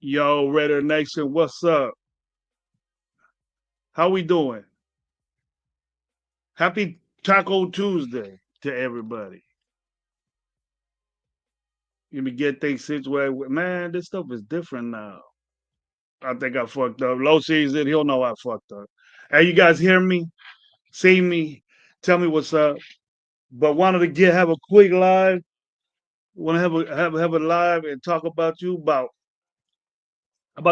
Yo, Raider Nation, what's up? How we doing? Happy Taco Tuesday to everybody. Let me get things situated. Man, this stuff is different now. I think I fucked up. Low season, he'll know I fucked up. Hey, you guys hear me? See me? Tell me what's up. But wanted to have a quick live. Want to have a live and talk about you about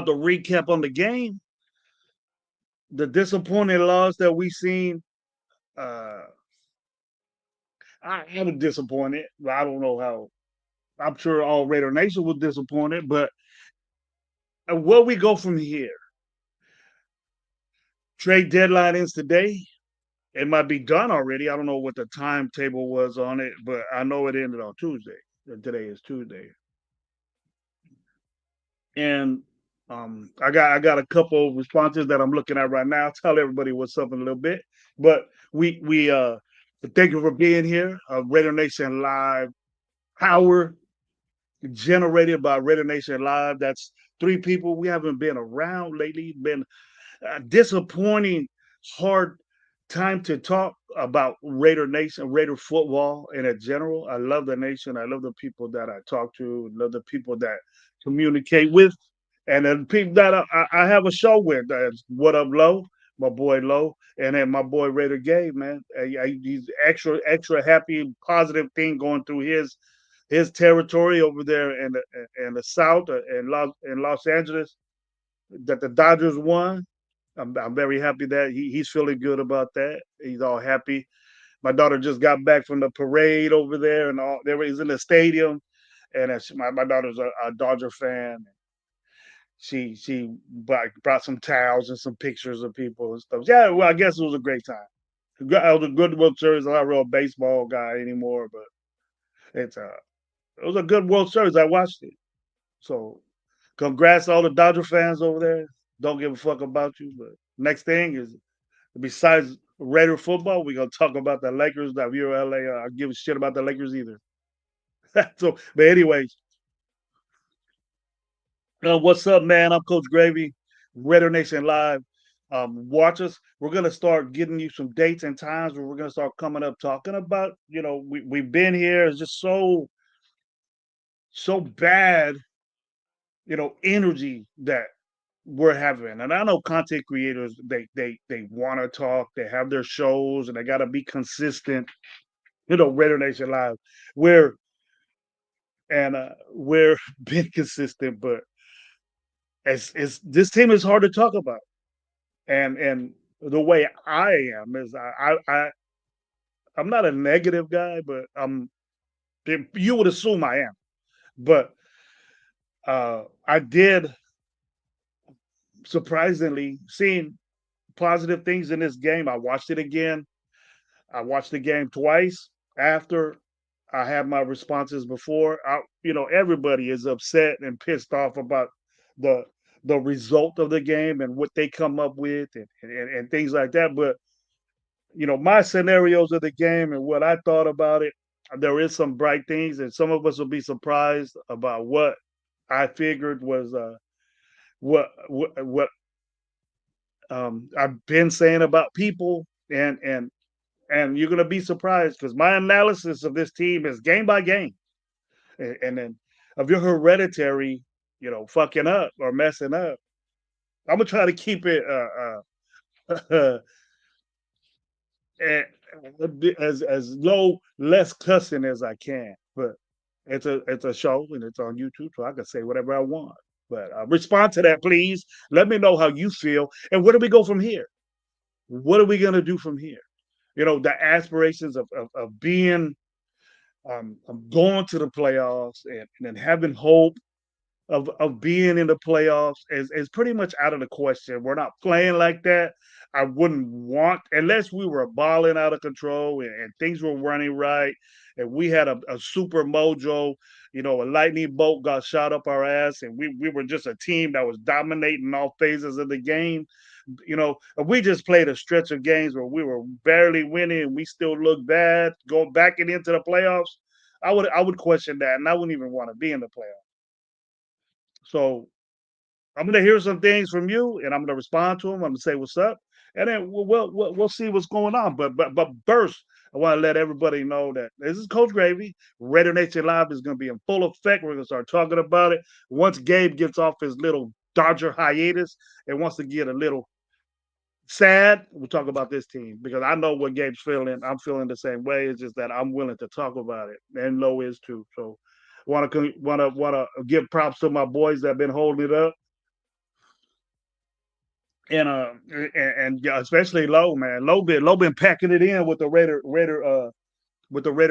the recap on the game, the disappointing loss that we seen. Uh, I am disappointed. I don't know how. I'm sure all Raider Nation was disappointed, but where we go from here? Trade deadline is today. It might be done already. I don't know what the timetable was on it, but I know it ended on Tuesday. Today is Tuesday, and I got a couple of responses that I'm looking at right now. I'll tell everybody what's up in a little bit, but we thank you for being here. Raider Nation Live Power generated by Raider Nation Live. That's three people. We haven't been around lately. Been disappointing, hard time to talk about Raider Nation, Raider football in general. I love the nation. I love the people that I talk to. Love the people that communicate with, and then people that I have a show with. What up, Low? My boy Low, and then my boy Raider Gabe, man. He's extra happy, positive thing going through his territory over there in the South in Los Angeles that the Dodgers won. I'm very happy that he's feeling good about that. He's all happy. My daughter just got back from the parade over there, and all there was in the stadium. And my daughter's a Dodger fan. She brought some towels and some pictures of people and stuff. Yeah, well, I guess it was a great time. It was a good World Series. I'm not a real baseball guy anymore, but it was a good World Series. I watched it. So congrats to all the Dodger fans over there. Don't give a fuck about you. But next thing is, besides Raider football, we're gonna talk about the Lakers. That you're LA. I give a shit about the Lakers either. So, but anyways, what's up, man? I'm Coach Gravy, Raider Nation Live. Watch us. We're gonna start getting you some dates and times where we're gonna start coming up talking about. We've been here. It's just so bad. Energy that we're having. And I know content creators, they want to talk, they have their shows, and they got to be consistent. Raider Nation Live, we're being consistent, but as this team is hard to talk about, and the way I am is I'm not a negative guy, but you would assume I am. But I did surprisingly seeing positive things in this game. I watched it again. I watched the game twice after I had my responses before. Everybody is upset and pissed off about the the result of the game and what they come up with and things like that. But my scenarios of the game and what I thought about it, there is some bright things, and some of us will be surprised about what I figured was what I've been saying about people, and you're gonna be surprised because my analysis of this team is game by game, and then of your hereditary, fucking up or messing up. I'm gonna try to keep it eh, as low, less cussing as I can. But it's a show and it's on YouTube, so I can say whatever I want. But respond to that, please. Let me know how you feel, and where do we go from here? What are we gonna do from here? The aspirations of being of going to the playoffs and then having hope of being in the playoffs is pretty much out of the question. We're not playing like that. I wouldn't want, unless we were balling out of control and things were running right, and we had a super mojo, a lightning bolt got shot up our ass, and we were just a team that was dominating all phases of the game. If we just played a stretch of games where we were barely winning and we still look bad going back and into the playoffs, I would question that, and I wouldn't even want to be in the playoffs. So I'm gonna hear some things from you, and I'm gonna respond to them. I'm gonna say what's up, and then we'll see what's going on. But first, I want to let everybody know that this is Coach Gravy. Raider Nation Live is gonna be in full effect. We're gonna start talking about it once Gabe gets off his little Dodger hiatus and wants to get a little sad. We'll talk about this team because I know what Gabe's feeling. I'm feeling the same way. It's just that I'm willing to talk about it, and Lo is too. So, want to give props to my boys that have been holding it up and yeah, especially Low, man. Low been packing it in with the Raider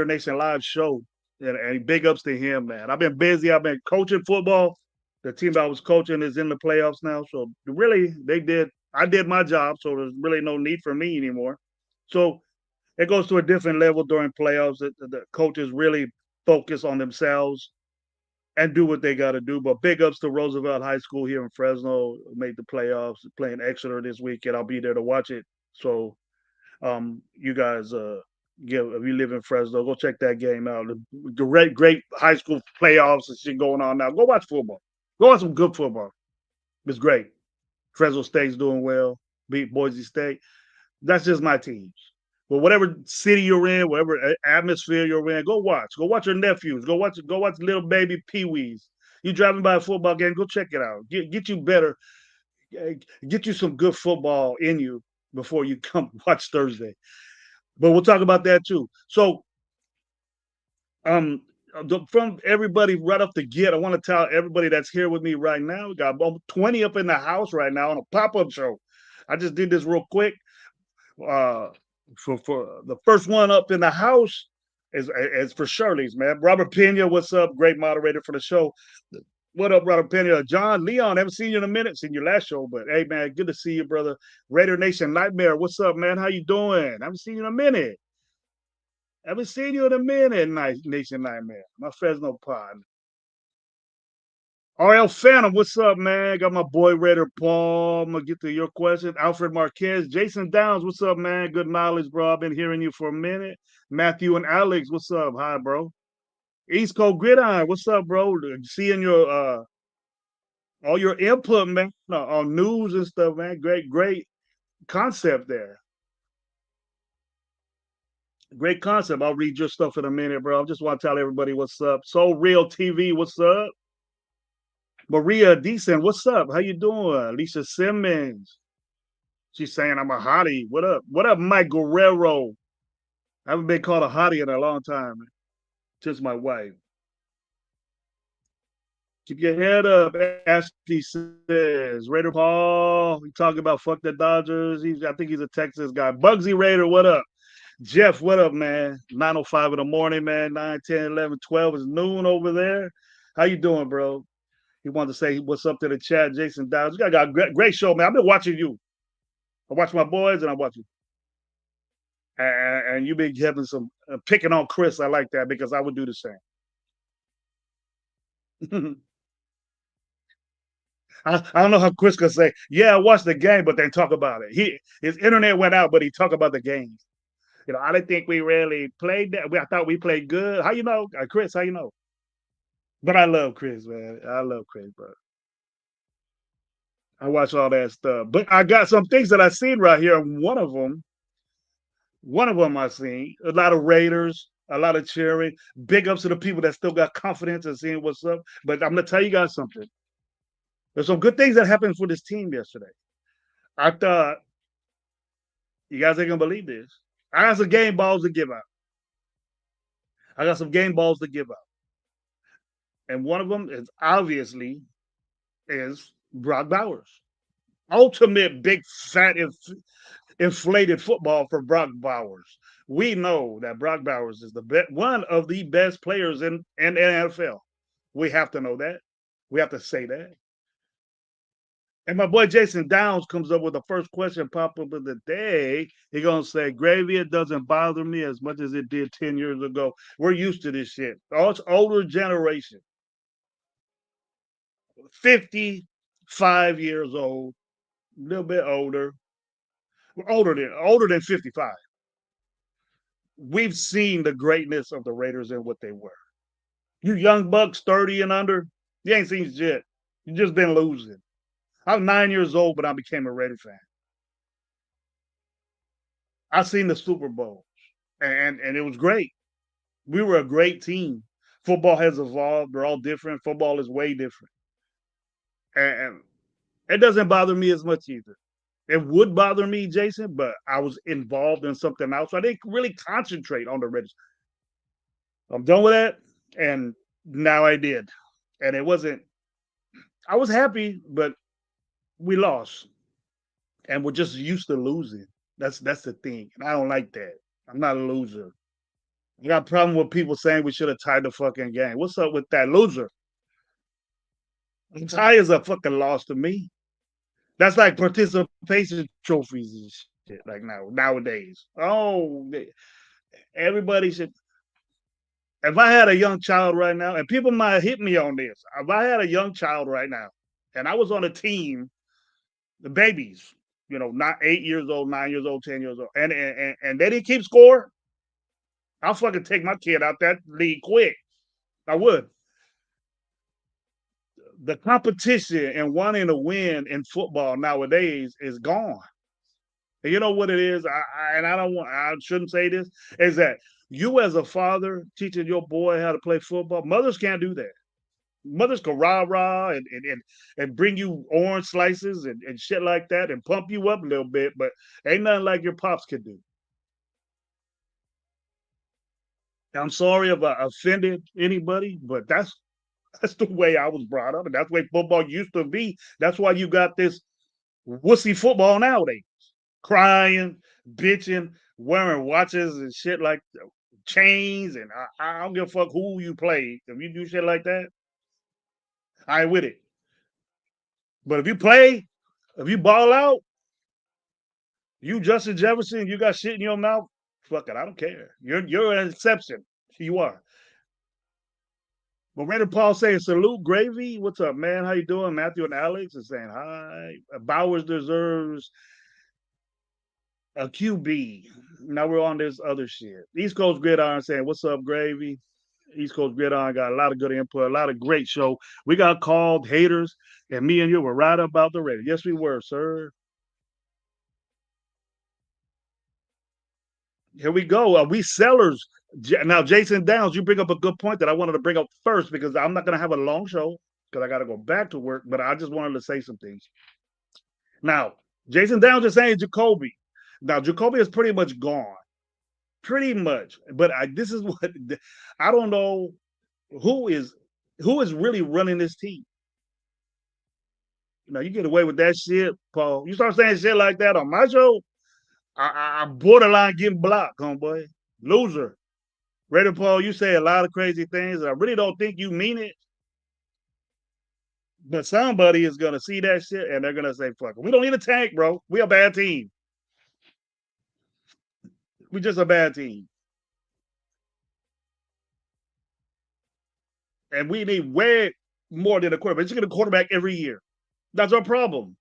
Nation Live show, and big ups to him, man. I've been busy. I've been coaching football. The team that I was coaching is in the playoffs now, so really they did. I did my job, so there's really no need for me anymore. So it goes to a different level during playoffs. The coaches really focus on themselves and do what they got to do. But big ups to Roosevelt High School here in Fresno, made the playoffs, playing Exeter this weekend. I'll be there to watch it. So, you guys, if you live in Fresno, go check that game out. The great high school playoffs and shit going on now. Go watch football. Go watch some good football. It's great. Fresno State's doing well. Beat Boise State. That's just my teams. But whatever city you're in, whatever atmosphere you're in, go watch. Go watch your nephews. Go watch little baby peewees. You driving by a football game, go check it out. Get you better, get you some good football in you before you come watch Thursday. But we'll talk about that too. So, um, from everybody right off the get, I want to tell everybody that's here with me right now. We got about 20 up in the house right now on a pop-up show. I just did this real quick. uh for the first one up in the house is for Shirley's, man. Robert Pena, what's up? Great moderator for the show. What up, Robert Pena? John Leon, haven't seen you in a minute. Seen your last show, but hey, man, good to see you, brother. Raider Nation Nightmare, what's up, man? How you doing? I haven't seen you in a minute. Haven't seen you in a minute, Nation Nightmare. My Fresno pod. RL Phantom, what's up, man? Got my boy Raider Paul. I'm gonna get to your question. Alfred Marquez, Jason Downs, what's up, man? Good knowledge, bro. I've been hearing you for a minute. Matthew and Alex, what's up? Hi, bro. East Coast Gridiron, what's up, bro? Seeing your all your input, man, on news and stuff, man. Great concept there. Great concept. I'll read your stuff in a minute, bro. I just want to tell everybody what's up. So Real TV, what's up? Maria Decent, what's up? How you doing? Alicia Simmons. She's saying I'm a hottie. What up? What up, Mike Guerrero? I haven't been called a hottie in a long time. Just my wife. Keep your head up, Ashley says. Raider Paul, we talking about fuck the Dodgers. I think he's a Texas guy. Bugsy Raider, what up? Jeff, what up, man? 9:05 in the morning, man. 9, 10, 11, 12 is noon over there. How you doing, bro? He wanted to say what's up to the chat. Jason Downs. You got a great show, man. I've been watching you. I watch my boys and I watch you. And you've been having some picking on Chris. I like that because I would do the same. I don't know how Chris could say, "Yeah, I watched the game," but then talk about it. His internet went out, but he talked about the games. I didn't think we really played that. I thought we played good. How you know, Chris? How you know? But I love Chris, man. I love Chris, bro. I watch all that stuff. But I got some things that I seen right here. And one of them I seen a lot of Raiders, a lot of cheering. Big ups to the people that still got confidence and seeing what's up. But I'm gonna tell you guys something. There's some good things that happened for this team yesterday. I thought you guys ain't gonna believe this. I got some game balls to give out. I got some game balls to give out, and one of them is obviously is Brock Bowers. Ultimate big fat inflated football for Brock Bowers. We know that Brock Bowers is one of the best players in the NFL. We have to know that. We have to say that. And my boy Jason Downs comes up with the first question pop up of the day. He gonna say, "Gravy, it doesn't bother me as much as it did 10 years ago. We're used to this shit. Oh, it's older generation, 55 years old, a little bit older, older than 55. We've seen the greatness of the Raiders and what they were. You young bucks, 30 and under, you ain't seen shit. You just been losing. I'm 9 years old, but I became a Raider fan. I seen the Super Bowl, and it was great. We were a great team. Football has evolved. They're all different. Football is way different, and it doesn't bother me as much either. It would bother me, Jason, but I was involved in something else, so I didn't really concentrate on the Raiders. I'm done with that, and now I did, and it wasn't. I was happy, but we lost, and we're just used to losing. That's the thing, and I don't like that. I'm not a loser. I got a problem with people saying we should have tied the fucking game. What's up with that loser? Tie is a fucking loss to me. That's like participation trophies and shit. Like nowadays. Oh, everybody should. If I had a young child right now, and people might hit me on this, if I had a young child right now, and I was on a team, the babies, not 8 years old, 9 years old, 10 years old, and they didn't keep score, I'll fucking take my kid out that league quick. I would. The competition and wanting to win in football nowadays is gone. And you know what it is? And I shouldn't say this, is that you as a father teaching your boy how to play football, mothers can't do that. Mothers can rah and bring you orange slices and shit like that and pump you up a little bit, but ain't nothing like your pops can do. I'm sorry if I offended anybody, but that's the way I was brought up, and that's the way football used to be. That's why you got this wussy football nowadays, crying, bitching, wearing watches and shit like chains, and I don't give a fuck who you play. If you do shit like that, I ain't with it. But if you ball out, you Justin Jefferson, you got shit in your mouth. Fuck it, I don't care. You're an exception. You are. But Randall Paul saying salute Gravy. What's up, man? How you doing? Matthew and Alex is saying hi. Bowers deserves a QB. Now we're on this other shit. East Coast Gridiron saying, "What's up, Gravy?" East Coast Gridiron got a lot of good input, a lot of great show. We got called haters, and me and you were right about the radio. Yes, we were, sir. Here we go. We sellers. Now, Jason Downs, you bring up a good point that I wanted to bring up first because I'm not going to have a long show because I got to go back to work, but I just wanted to say some things. Now, Jason Downs is saying Jacoby. Now, Jacoby is pretty much gone. Pretty much. But this is what I don't know who is really running this team. You get away with that shit, Paul. You start saying shit like that on my show, I borderline getting blocked, homeboy. Loser. Raider Paul, you say a lot of crazy things. I really don't think you mean it. But somebody is gonna see that shit and they're gonna say, "Fuck, we don't need a tank, bro. We a bad team. We just a bad team, and we need way more than a quarterback. Just get a quarterback every year. That's our problem.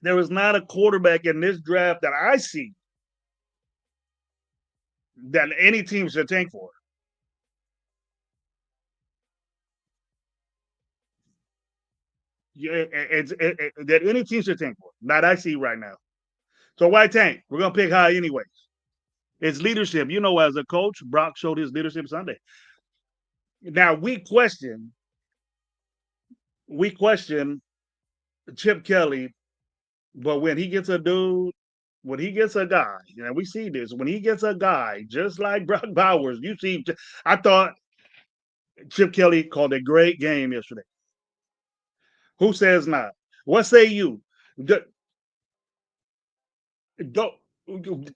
There is not a quarterback in this draft that I see that any team should tank for. Yeah, that any team should tank for. Not I see right now. So why tank? We're gonna pick high anyways. It's leadership. You know, as a coach, Brock showed his leadership Sunday. Now we question Chip Kelly, but when he gets a dude, when he gets a guy, and we see this, when he gets a guy just like Brock Bowers, you see, I thought Chip Kelly called a great game yesterday. Who says not? What say you? Don't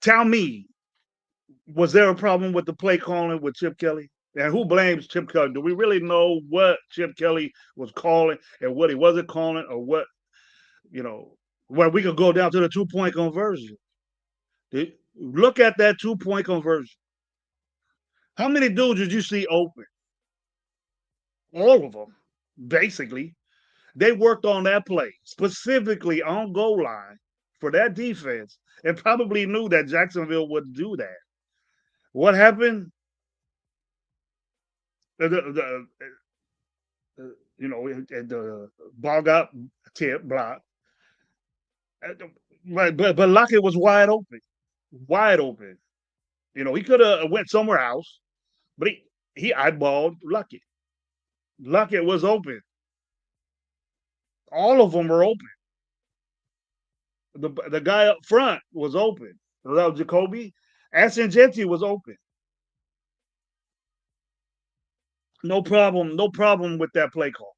tell me. Was there a problem with the play calling with Chip Kelly? And who blames Chip Kelly? Do we really know what Chip Kelly was calling and what he wasn't calling, or what you know? Well, we could go down to the 2 point conversion. Look at that 2 point conversion. How many dudes did you see open? All of them, basically. They worked on that play specifically on goal line for that defense and probably knew that Jacksonville would do that. What happened? The ball got tip block, but Lockett was wide open. He could have went somewhere else, but he eyeballed Lockett. Lockett was open. All of them were open. The guy up front was open. That was Jacoby. Ascengenti was open. No problem. No problem with that play call.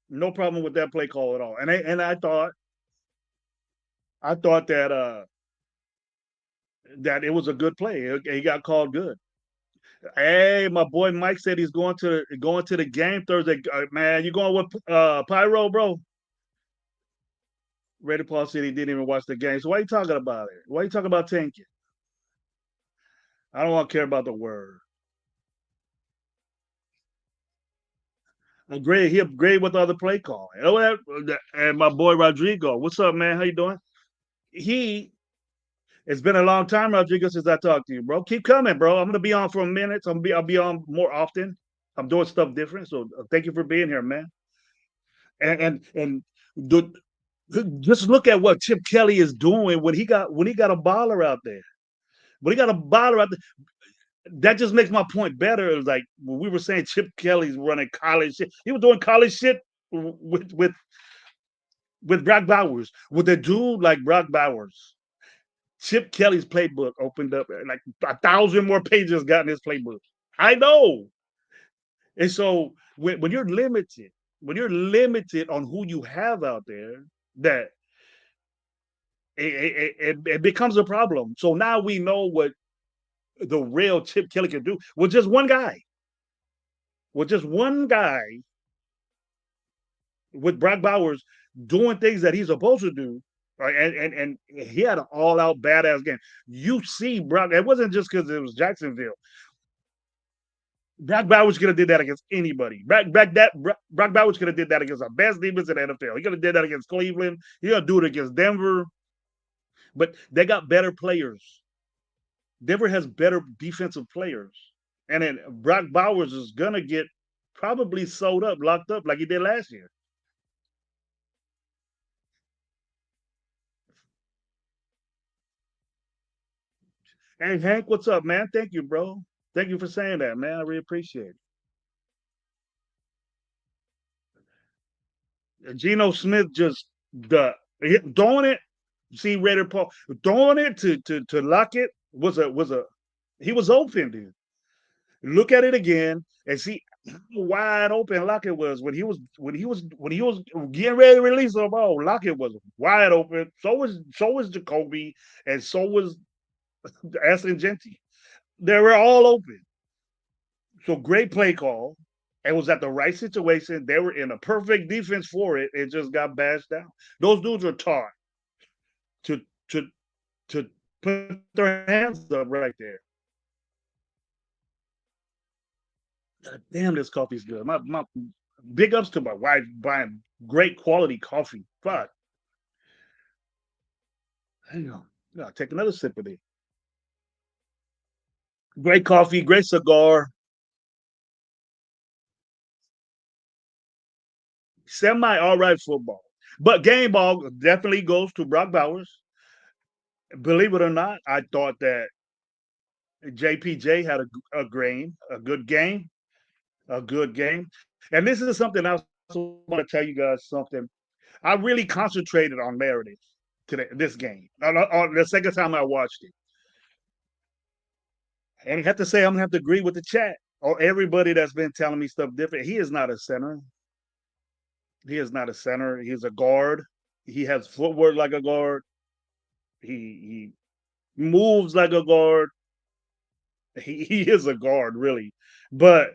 No problem with that play call at all. And I thought that it was a good play. He got called good. Hey, my boy Mike said he's going to the game Thursday. Man, you going with Pyro, bro? Raider Paul said he didn't even watch the game. So why are you talking about it? Why are you talking about tanking? I don't want to care about the word. He upgraded with the other play calling. And my boy Rodrigo, what's up, man? How you doing? He It's been a long time, Rodrigo, since I talked to you, bro. Keep coming, bro. I'm gonna be on for a minute. I'll be on more often. I'm doing stuff different. So thank you for being here, man. And the, just look at what Chip Kelly is doing when he got a baller out there. When he got a baller out there, that just makes my point better. It was like when we were saying Chip Kelly's running college shit. He was doing college shit with Brock Bowers, with a dude like Brock Bowers. Chip Kelly's playbook opened up like 1,000 more pages got in his playbook. I know. And so when you're limited on who you have out there, that it becomes a problem. So now we know what the real Chip Kelly can do with just one guy. With just one guy, with Brock Bowers doing things that he's supposed to do. Right, and he had an all-out badass game. You see, Brock. It wasn't just because it was Jacksonville. Brock Bowers could have did that against anybody. Brock Bowers could have did that against the best defense in the NFL. He could have did that against Cleveland. He could do it against Denver. But they got better players. Denver has better defensive players. And then Brock Bowers is gonna get probably sold up, locked up like he did last year. Hey Hank, what's up, man? Thank you, bro. Thank you for saying that, man. I really appreciate it. Geno Smith just throwing it. See Raider Paul throwing it to Lockett was a he was open, dude. Look at it again and see. Wide open Lockett was when he was getting ready to release the ball. Lockett was wide open. So was Jacoby, and so was Aston Genty. They were all open. So great play call. It was at the right situation. They were in a perfect defense for it. It just got bashed down. Those dudes are taught to to to put their hands up right there. God damn, this coffee's good. My big ups to my wife buying great quality coffee. Fuck. Hang on. I'll take another sip of it. Great coffee, great cigar, semi all right football. But game ball definitely goes to Brock Bowers. Believe it or not, I thought that JPJ had a good game, a good game. And this is something I also want to tell you guys something. I really concentrated on Meredith today, this game. On the second time I watched it. And I have to say, I'm gonna have to agree with the chat or everybody that's been telling me stuff different. He is not a center. He is not a center. He's a guard. He has footwork like a guard. He moves like a guard. He is a guard, really. But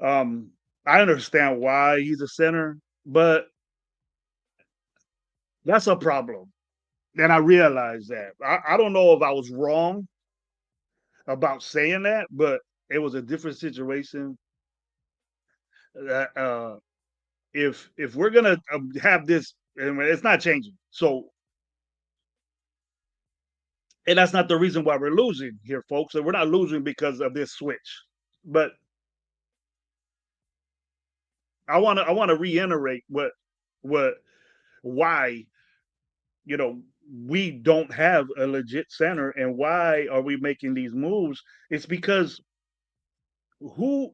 um, I understand why he's a center, but that's a problem. And I realized that. I don't know if I was wrong about saying that, but it was a different situation. That if we're gonna have this, and it's not changing. So, and that's not the reason why we're losing here, folks. And we're not losing because of this switch. But I want to reiterate what why you know we don't have a legit center and why are we making these moves. It's because who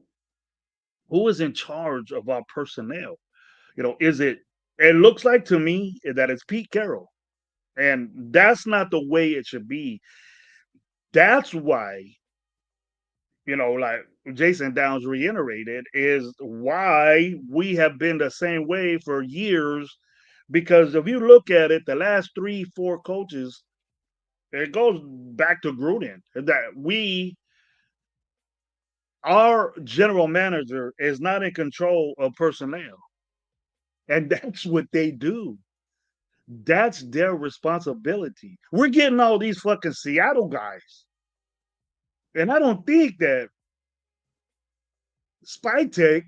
who is in charge of our personnel? Is it looks like to me that it's Pete Carroll, and that's not the way it should be. That's why, like Jason Downs reiterated, is why we have been the same way for years. Because if you look at it, the last 3, 4 coaches, it goes back to Gruden that our general manager is not in control of personnel, and that's what they do. That's their responsibility. We're getting all these fucking Seattle guys, and I don't think that Spytek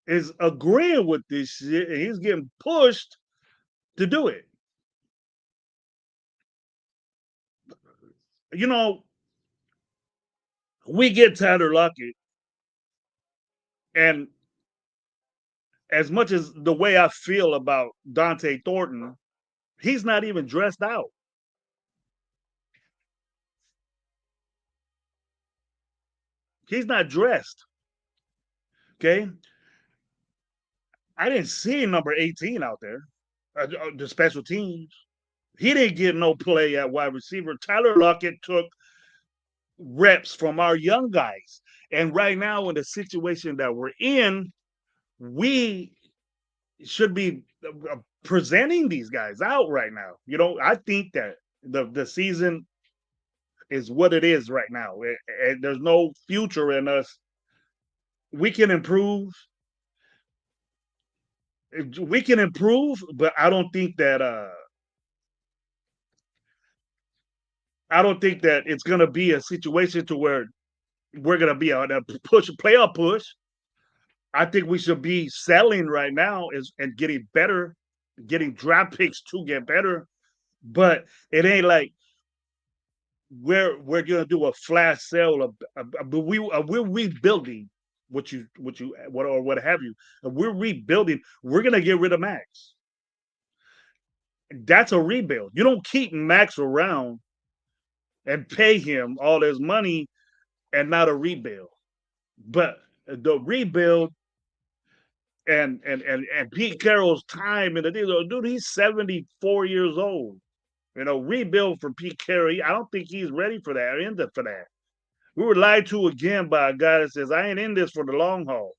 is agreeing with this shit, and he's getting pushed to do it. You know, we get Tyler Lockett, and as much as the way I feel about Dante Thornton, he's not even dressed out. He's not dressed. Okay. I didn't see number 18 out there, the special teams. He didn't get no play at wide receiver. Tyler Lockett took reps from our young guys. And right now, in the situation that we're in, we should be presenting these guys out right now. I think that the season is what it is right now. There's no future in us. We can improve. We can improve, but I don't think that it's going to be a situation to where we're going to be on a playoff push. I think we should be settling right now and getting better, getting draft picks to get better. But it ain't like we're gonna do a flash sale but we're rebuilding what have you. And we're rebuilding. We're gonna get rid of Max. That's a rebuild. You don't keep Max around and pay him all this money and not a rebuild. But the rebuild and Pete Carroll's time and the deal, dude, he's 74 years old. Rebuild for Pete Carroll. I don't think he's ready for that or in for that. We were lied to again by a guy that says, I ain't in this for the long haul.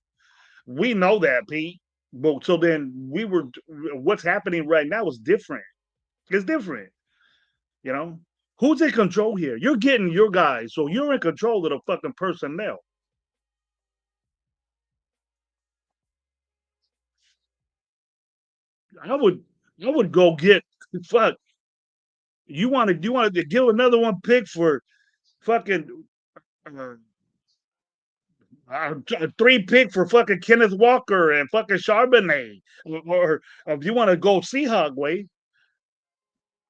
We know that, Pete. But so then we were. What's happening right now is different. It's different. You know, who's in control here? You're getting your guys, so you're in control of the fucking personnel. I would, I would go get fuck. You wanted to give another one pick for fucking uh, three pick for fucking Kenneth Walker and fucking Charbonnet, or if you want to go Seahawk way,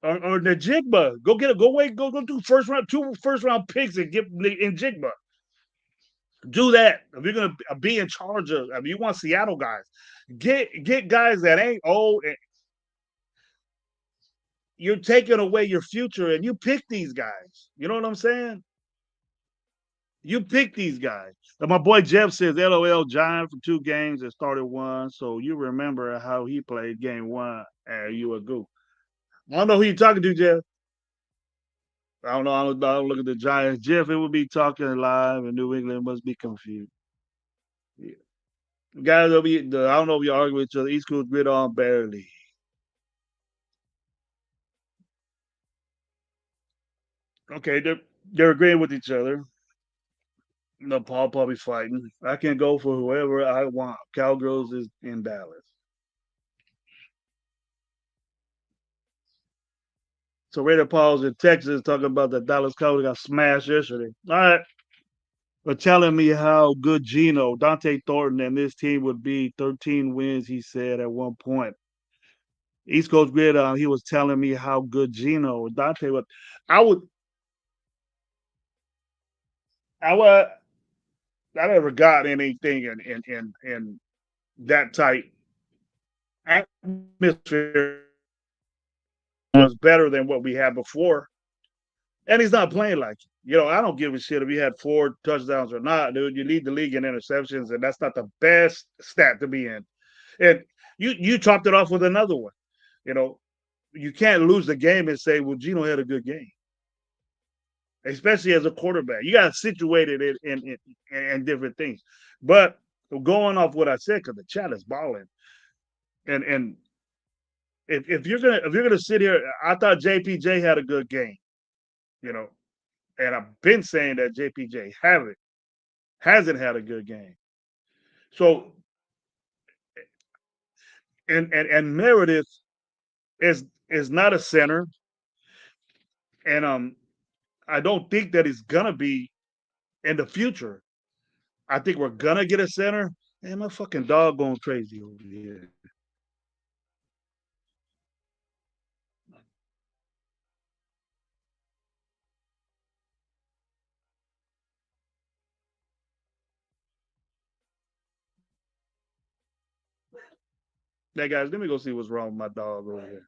or the Jigba, go get a go wait go do two first round picks and get in Jigba. Do that if you're gonna be in charge of. If you want Seattle guys, get guys that ain't old. And you're taking away your future, and you pick these guys. You know what I'm saying? You pick these guys. And my boy Jeff says, "LOL, Giant for 2 games and started one." So you remember how he played game one? And you a goof. I don't know who you talking to, Jeff. I don't know. I don't look at the Giants. Jeff, it would be talking live, and New England must be confused. Yeah. Guys, I don't know if you argue with each other. East Coast grid on barely. Okay, they're agreeing with each other. No, Paul probably fighting. I can go for whoever I want. Cowgirls is in Dallas. So Raider Paul's in Texas talking about the Dallas Cowboys got smashed yesterday. All right. But telling me how good Gino, Dante Thornton, and this team would be 13 wins, he said at one point. East Coast Grid, he was telling me how good Gino, Dante was. I would, I would, I never got anything in that tight atmosphere was better than what we had before. And he's not playing like it. I don't give a shit if he had 4 touchdowns or not, dude. You lead the league in interceptions, and that's not the best stat to be in. And you topped it off with another one. You know, you can't lose the game and say, "Well, Gino had a good game," especially as a quarterback. You got to situate it in different things. But going off what I said, because the chat is balling, and if you're gonna sit here, I thought JPJ had a good game. You know, and I've been saying that JPJ hasn't had a good game. So and Meredith is not a center, and I don't think that he's gonna be in the future. I think we're gonna get a center. Man, my fucking dog going crazy over here. Hey guys, let me go see what's wrong with my dog over here.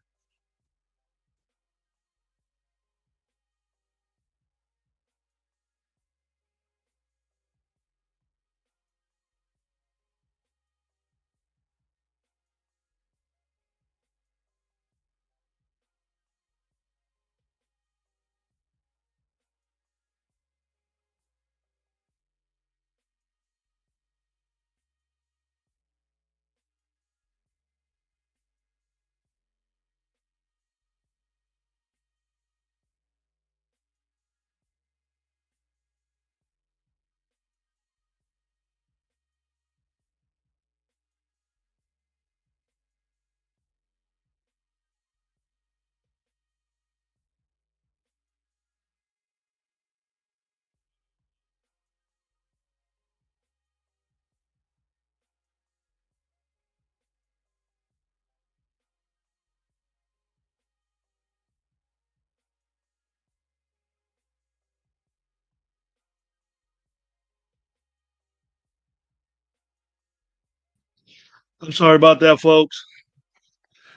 I'm sorry about that, folks.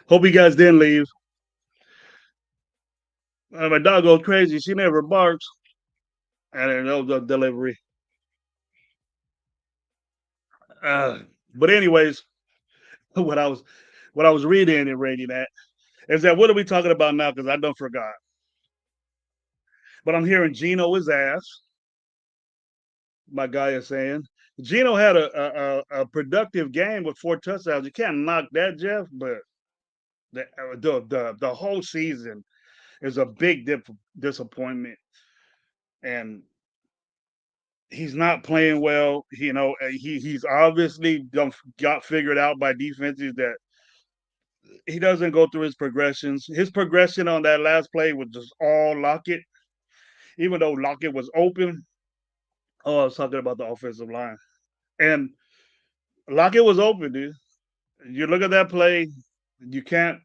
Hope you guys didn't leave. My dog goes crazy. She never barks, and then the delivery. Uh, but anyways, what I was what I was reading and rating at is that what are we talking about now? Because I don't forgot. But I'm hearing Gino is ass. My guy is saying Gino had a productive game with 4 touchdowns. You can't knock that, Jeff. But the whole season is a big disappointment, and he's not playing well. He's obviously got figured out by defenses that he doesn't go through his progressions. His progression on that last play was just all Lockett, even though Lockett was open. Oh, I was talking about the offensive line, and Lockett was open, dude. You look at that play, you can't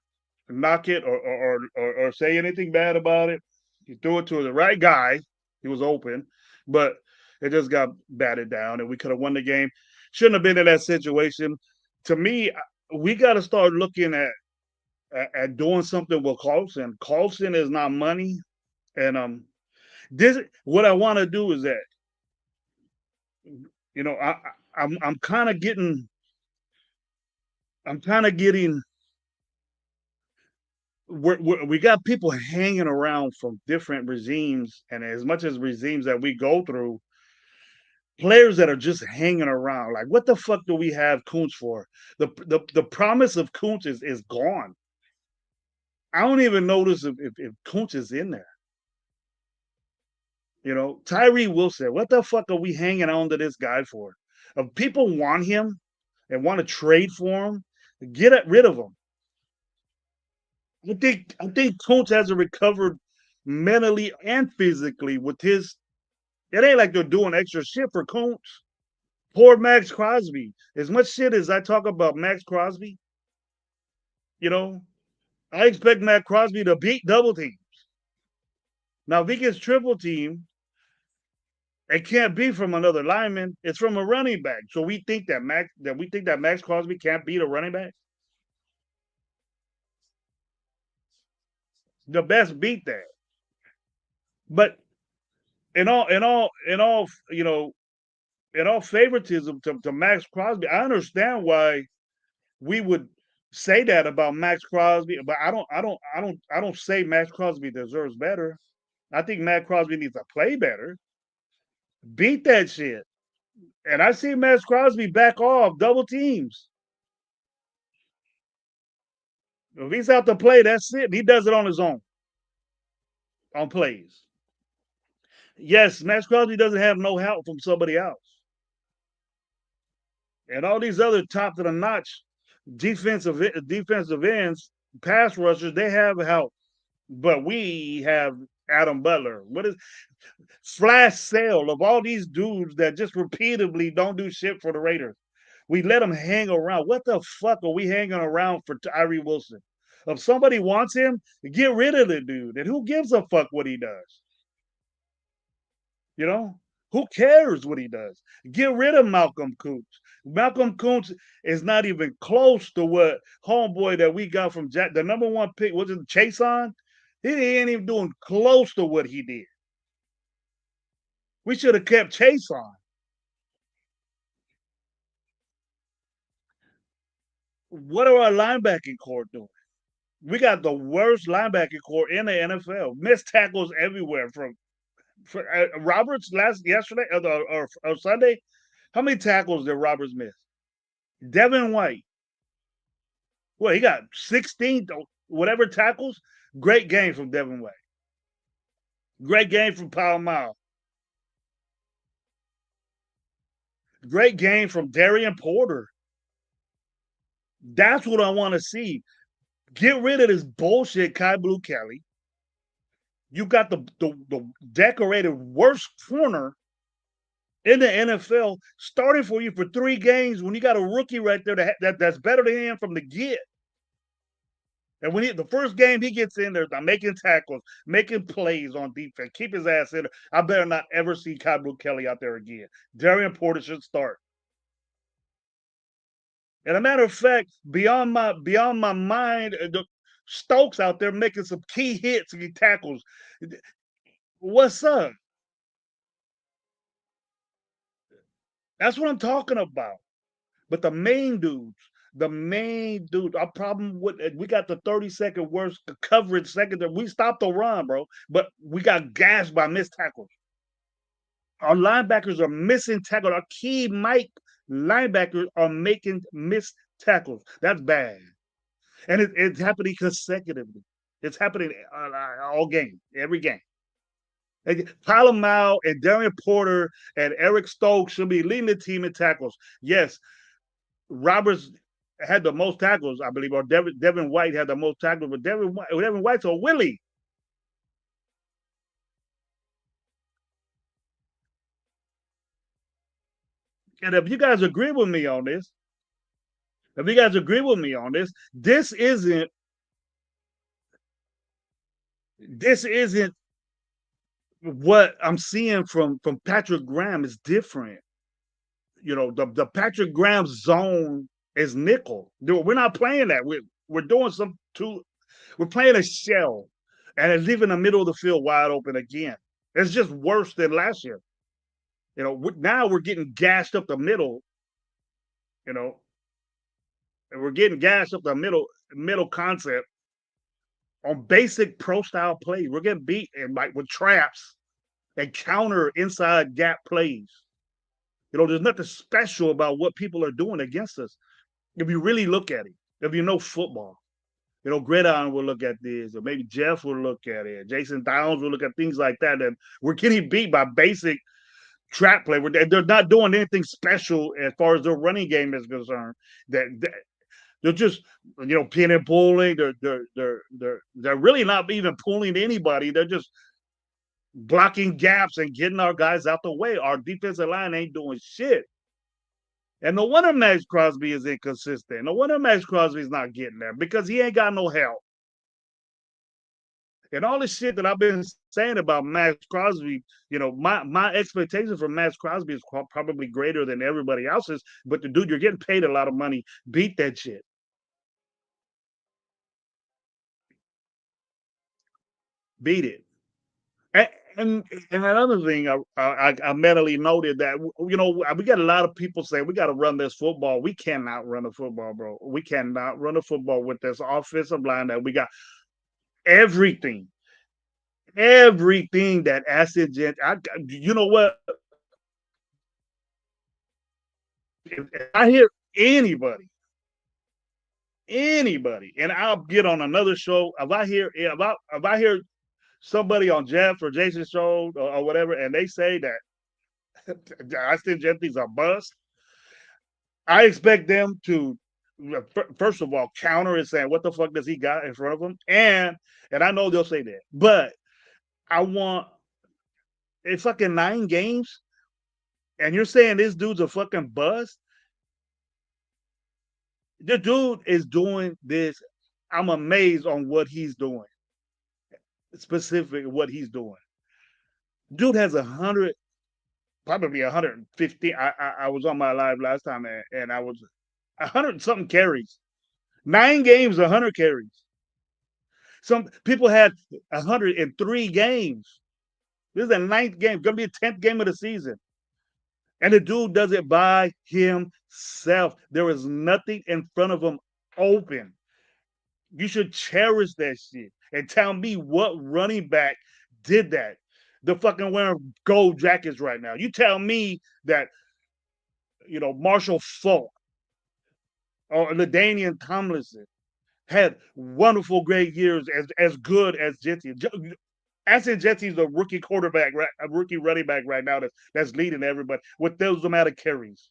knock it or say anything bad about it. He threw it to the right guy. He was open, but it just got batted down, and we could have won the game. Shouldn't have been in that situation. To me, we got to start looking at doing something with Carlson. Carlson is not money, and this what I want to do is that you know I, I'm kind of getting we got people hanging around from different regimes, and as much as regimes that we go through, players that are just hanging around. Like, what the fuck do we have Kuntz for? The promise of Kuntz is gone. I don't even notice if Kuntz is in there. Tyree Wilson. What the fuck are we hanging on to this guy for? If people want him and want to trade for him, rid of him. I think Kuntz hasn't recovered mentally and physically with his. It ain't like they're doing extra shit for Kuntz. Poor Max Crosby. As much shit as I talk about Max Crosby, you know, I expect Max Crosby to beat double teams. Now, if he gets triple team, it can't be from another lineman. It's from a running back. So we think that Max Crosby can't beat a running back. The best beat that. But in all favoritism to Max Crosby, I understand why we would say that about Max Crosby, but I don't say Max Crosby deserves better. I think Max Crosby needs to play better. Beat that shit. And I see Max Crosby back off double teams. If he's out to play, that's it. He does it on his own on plays. Yes, Max Crosby doesn't have no help from somebody else. And all these other top to the notch defensive ends, pass rushers, they have help. But we have Adam Butler. What is flash sale of all these dudes that just repeatedly don't do shit for the Raiders? We let them hang around. What the fuck are we hanging around for Tyree Wilson? If somebody wants him, get rid of the dude. And who gives a fuck what he does? You know? Who cares what he does? Get rid of Malcolm Kuntz. Malcolm Kuntz is not even close to what homeboy that we got from the number one pick, was it Chase on? He ain't even doing close to what he did. We should have kept Chase on. What are our linebacking core doing? We got the worst linebacking core in the NFL. Missed tackles everywhere. Roberts yesterday or Sunday. How many tackles did Roberts miss? Devin White. Well, he got 16 whatever tackles. Great game from Devin White. Great game from Paul Mile. Great game from Darian Porter. That's what I want to see. Get rid of this bullshit Kai Blue Kelly. You got the decorated worst corner in the NFL starting for you for 3 games when you got a rookie right there that's better than him from the get. And when the first game he gets in there, making tackles, making plays on defense, keep his ass in there. I better not ever see Kai Blue Kelly out there again. Darian Porter should start. And a matter of fact, beyond my mind, Stokes out there making some key hits and tackles. What's up? That's what I'm talking about. But the main dude, our problem with we got the 30-second worst coverage second. We stopped the run, bro. But we got gashed by missed tackles. Our linebackers are missing tackles. Our key Mike linebackers are making missed tackles. That's bad. And it's happening consecutively. It's happening all game, every game. Palomau and Darian Porter and Eric Stokes should be leading the team in tackles. Yes, Roberts had the most tackles, I believe, or Devin White had the most tackles, but Devin White's a Willie. And if you guys agree with me on this, if you guys agree with me on this, this isn't what I'm seeing from Patrick Graham is different. The Patrick Graham zone is nickel. We're not playing that. We're doing some two. We're playing a shell, and it's leaving the middle of the field wide open again. It's just worse than last year. Now we're getting gashed up the middle. You know, and we're getting gashed up the middle concept on basic pro style plays. We're getting beat and like with traps and counter inside gap plays. There's nothing special about what people are doing against us. If you really look at it, if you know football, Gridiron will look at this, or maybe Jeff will look at it, Jason Downs will look at things like that. And we're getting beat by basic trap play. They're not doing anything special as far as their running game is concerned. That they're just pin and pulling. They're really not even pulling anybody. They're just blocking gaps and getting our guys out the way. Our defensive line ain't doing shit. And no wonder Max Crosby is inconsistent. No wonder Max Crosby's not getting there because he ain't got no help. And all the shit that I've been saying about Max Crosby, my expectation for Max Crosby is probably greater than everybody else's. But the dude, you're getting paid a lot of money. Beat that shit. Beat it. And another thing, I mentally noted that we got a lot of people saying we got to run this football. We cannot run a football, bro. We cannot run a football with this offensive line that we got. Everything, everything that acid gent. You know what? If I hear anybody, and I'll get on another show. If I hear somebody on Jeff or Jason's show or whatever, and they say that Austin Gentry's a bust, I expect them to first of all counter and saying what the fuck does he got in front of him, and I know they'll say that, but I want a fucking 9 games, and you're saying this dude's a fucking bust. The dude is doing this. I'm amazed on what he's doing. Specific what he's doing. Dude has 100, probably 150. I was on my live last time and I was 100 something carries. 9 games, 100 carries. Some people had 103 games. This is the 9th game. Gonna be a 10th game of the season. And the dude does it by himself. There is nothing in front of him open. You should cherish that shit and tell me what running back did that. The fucking wearing gold jackets right now. You tell me that Marshall Falk or LaDainian Tomlinson had wonderful, great years as good as Jesse. Aston Jesse's a rookie quarterback, right? A rookie running back right now that's leading everybody with those amount of carries.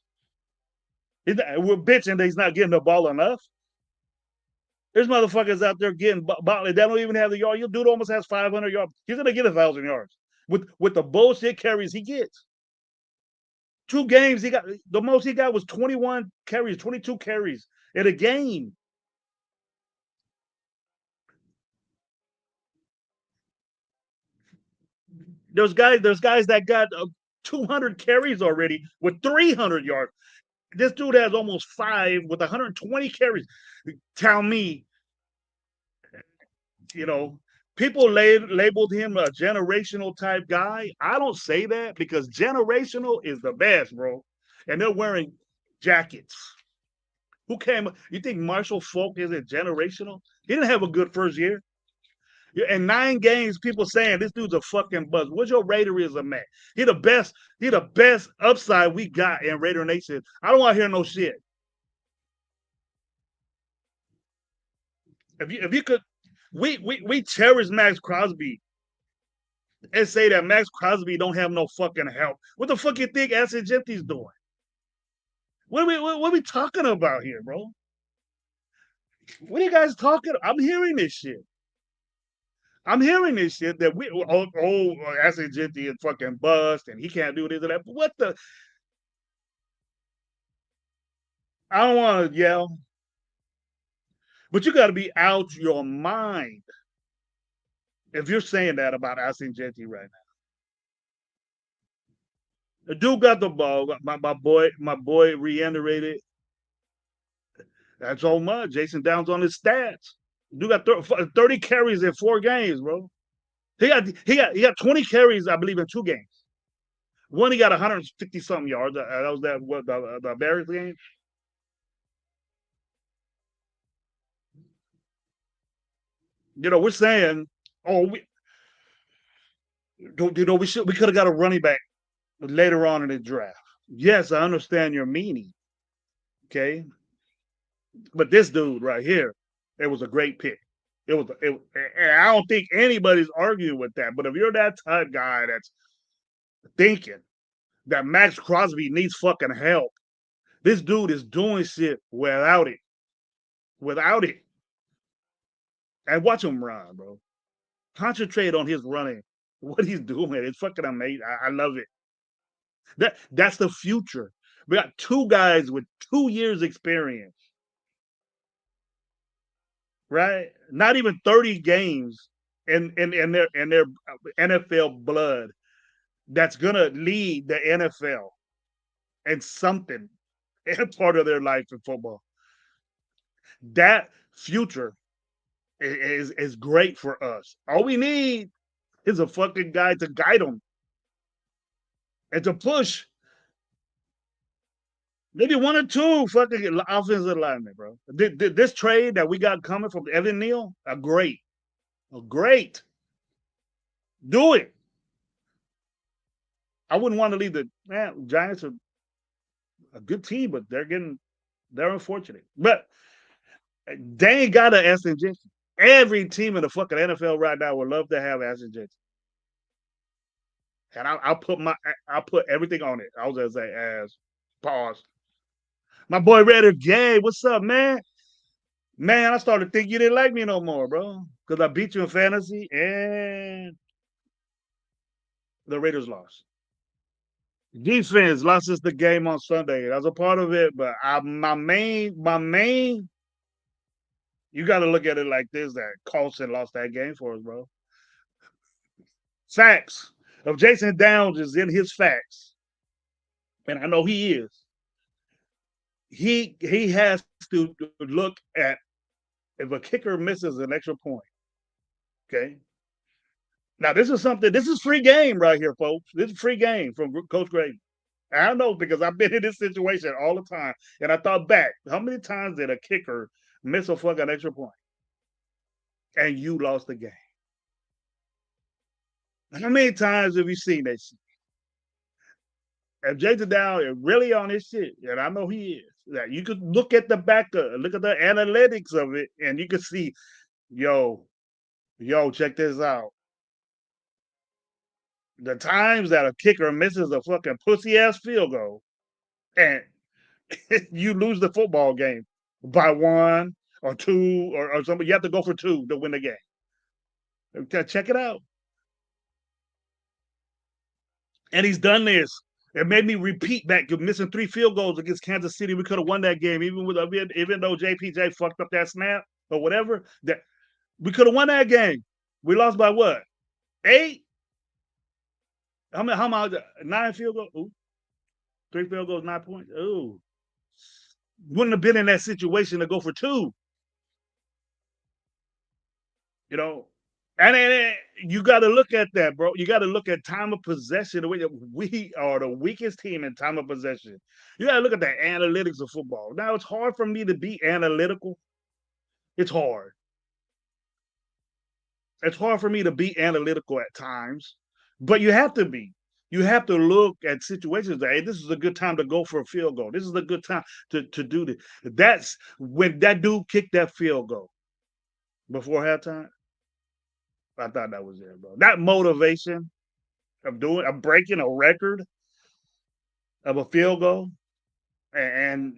We're bitching that he's not getting the ball enough. There's motherfuckers out there getting ball. They don't even have the yard. Your dude almost has 500 yards. He's gonna get 1,000 yards with the bullshit carries he gets. 2 games he got, the most he got was 21 carries, 22 carries in a game. There's guys that got 200 carries already with 300 yards. This dude has almost 5 with 120 carries. Tell me, you know, people labeled him a generational type guy. I don't say that because generational is the best, bro. And they're wearing jackets. Who came? You think Marshall Falk isn't generational? He didn't have a good first year. In 9 games, people saying this dude's a fucking buzz. What's your Raiderism at? He the best. He the best upside we got in Raider Nation. I don't want to hear no shit. If you could, we cherish Max Crosby and say that Max Crosby don't have no fucking help. What the fuck you think Genti's doing? What are we talking about here, bro? What are you guys talking? I'm hearing this shit. I'm hearing this shit that Genti is fucking bust and he can't do this and that. But what the? I don't want to yell, but you got to be out your mind if you're saying that about Genti right now. The dude got the ball. My boy reiterated. That's so much. Jason Downs on his stats. Dude got 30 carries in 4 games, bro. He got 20 carries, I believe, in 2 games. One he got 150 something yards. That was the Bears game. We're saying, oh, we could have got a running back later on in the draft. Yes, I understand your meaning. Okay, but this dude right here, it was a great pick. And I don't think anybody's arguing with that. But if you're that type guy that's thinking that Max Crosby needs fucking help, this dude is doing shit without it. Without it. And watch him run, bro. Concentrate on his running. What he's doing. It's fucking amazing. I love it. That's the future. We got 2 guys with 2 years experience, right? Not even 30 games in their NFL blood that's gonna lead the NFL and something in part of their life in football. That future is great for us. All we need is a fucking guy to guide them and to push. Maybe 1 or 2 fucking offensive linemen, bro. This trade that we got coming from Evan Neal, a great. Do it. I wouldn't want to leave the Giants are a good team, but they're unfortunate. But they ain't got an Aston Jensen. Every team in the fucking NFL right now would love to have Aston Jensen. And I'll put everything on it. I was gonna say as pause. My boy Redder Gay, what's up, man? Man, I started to think you didn't like me no more, bro. Because I beat you in fantasy and the Raiders lost. Defense lost us the game on Sunday. That's a part of it, but my main, you got to look at it like this: that Colson lost that game for us, bro. Facts. If Jason Downs is in his facts, and I know he is, he has to look at if a kicker misses an extra point. Okay. Now this is free game right here, folks. This is free game from Coach Grady. I know because I've been in this situation all the time. And I thought back, how many times did a kicker miss a fucking extra point? And you lost the game. How many times have you seen that shit? If Jason Down is really on this shit, and I know he is, that you could look at the look at the analytics of it, and you could see, yo, check this out. The times that a kicker misses a fucking pussy ass field goal, and you lose the football game by 1 or 2 or something. You have to go for 2 to win the game. Check it out. And he's done this. It made me repeat back. You're missing 3 field goals against Kansas City. We could have won that game, even though JPJ fucked up that snap or whatever. That we could have won that game. We lost by what? 8? How much? 9 field goals? Ooh. 3 field goals, 9 points. Ooh. Wouldn't have been in that situation to go for 2. You know, and you got to look at that, bro. You got to look at time of possession. We are the weakest team in time of possession. You got to look at the analytics of football. Now, it's hard for me to be analytical. It's hard. It's hard for me to be analytical at times, but you have to be. You have to look at situations that, hey, this is a good time to go for a field goal. This is a good time to do this. That's when that dude kicked that field goal before halftime. I thought that was it, bro. That motivation of breaking a record of a field goal and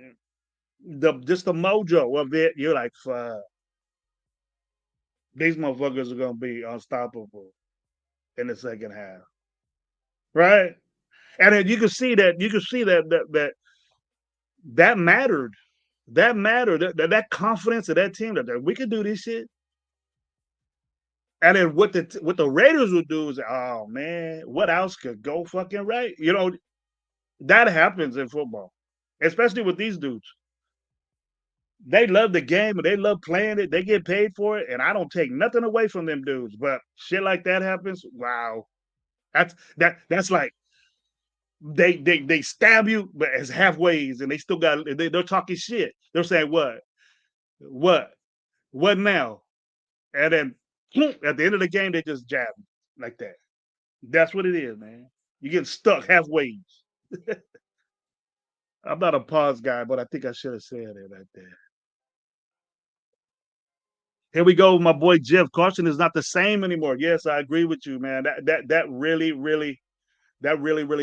the just the mojo of it, you're like, fuck, these motherfuckers are gonna be unstoppable in the second half. Right? And then you can see that mattered. That mattered. That confidence of that team that we could do this shit. And then what the Raiders would do is, oh man, what else could go fucking right? That happens in football, especially with these dudes. They love the game and they love playing it. They get paid for it, and I don't take nothing away from them dudes. But shit like that happens. Wow, that's like they stab you, but as halfways, and they still got they're talking shit. They're saying what, what now, and then at the end of the game they just jab like that. That's what it is, man. You get stuck halfways. I'm not a pause guy, but I think I should have said it right there. Here we go, my boy Jeff. Caution is not the same anymore. Yes, I agree with you, man. That really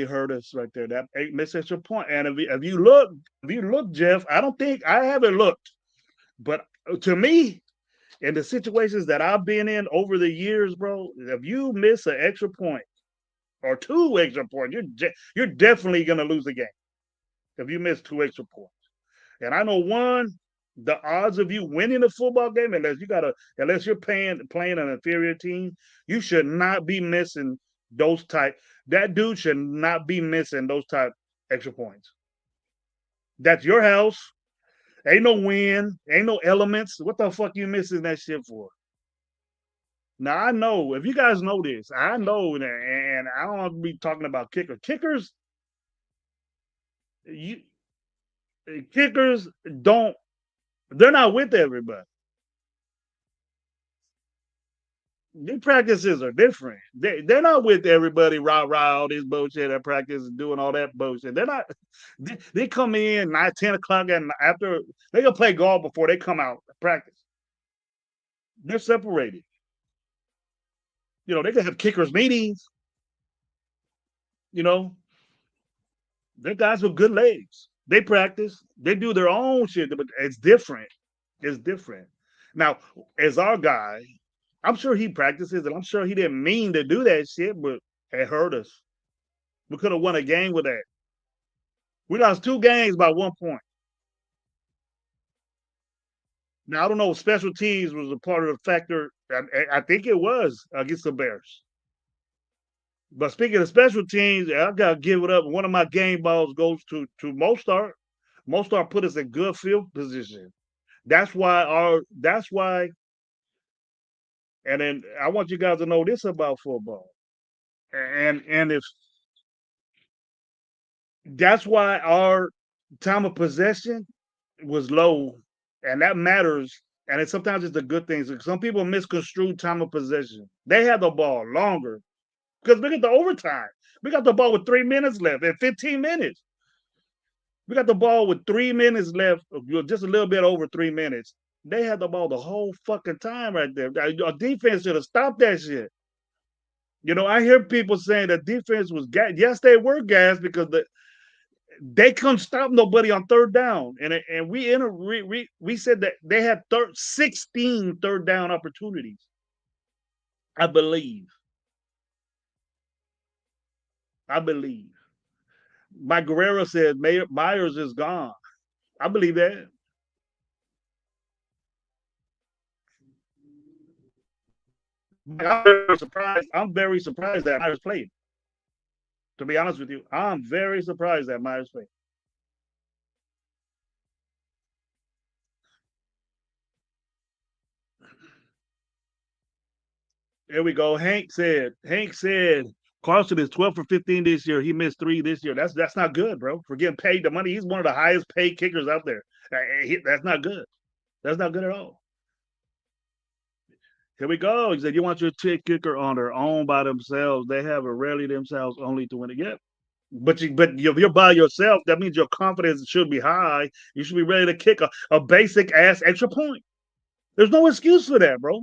hurt us right there. That misses your point. And if you look, Jeff, I haven't looked, but to me, in the situations that I've been in over the years, bro, if you miss an extra point or two extra points, you're definitely gonna lose the game if you miss two extra points. And I know one, the odds of you winning a football game, unless you're playing an inferior team, you should not be missing those type. That dude should not be missing those type extra points. That's your house. Ain't no wind, ain't no elements. What the fuck you missing that shit for? Now I know if you guys know this, I know that, and I don't want to be talking about kickers. You kickers don't. They're not with everybody. Their practices are different. They're not with everybody rah all this bullshit at practice and doing all that bullshit. They're not. They come in 9, 10 o'clock and after they gonna play golf before they come out to practice. They're separated. They can have kickers meetings. You know, they're guys with good legs. They practice. They do their own shit, but it's different. It's different. Now, as our guy, I'm sure he practices, and I'm sure he didn't mean to do that shit, but it hurt us. We could have won a game with that. We lost 2 games by 1 point. Now I don't know if special teams was a part of the factor. I think it was against the Bears. But speaking of special teams, I gotta give it up. One of my game balls goes to Mostart. Mostart put us in good field position. That's why. And then I want you guys to know this about football. And if that's why our time of possession was low, and that matters. And sometimes it's a good thing. So some people misconstrue time of possession. They had the ball longer because look at the overtime. We got the ball with 3 minutes left and 15 minutes. We got the ball with 3 minutes left, just a little bit over 3 minutes. They had the ball the whole fucking time right there. Our defense should have stopped that shit. I hear people saying that defense was gas. Yes, they were gas because they couldn't stop nobody on third down. And we said that they had 16 third down opportunities, I believe. Mike Guerrero said Myers is gone. I believe that. I'm very surprised that Myers played. To be honest with you, I'm very surprised that Myers played. There we go. Hank said Carson is 12 for 15 this year. He missed 3 this year. That's not good, bro. For getting paid the money. He's one of the highest paid kickers out there. That's not good. That's not good at all. Here we go. He said, "You want your tick kicker on their own by themselves? They have a rarely themselves only to win it." Yep. But you're by yourself. That means your confidence should be high. You should be ready to kick a basic ass extra point. There's no excuse for that, bro.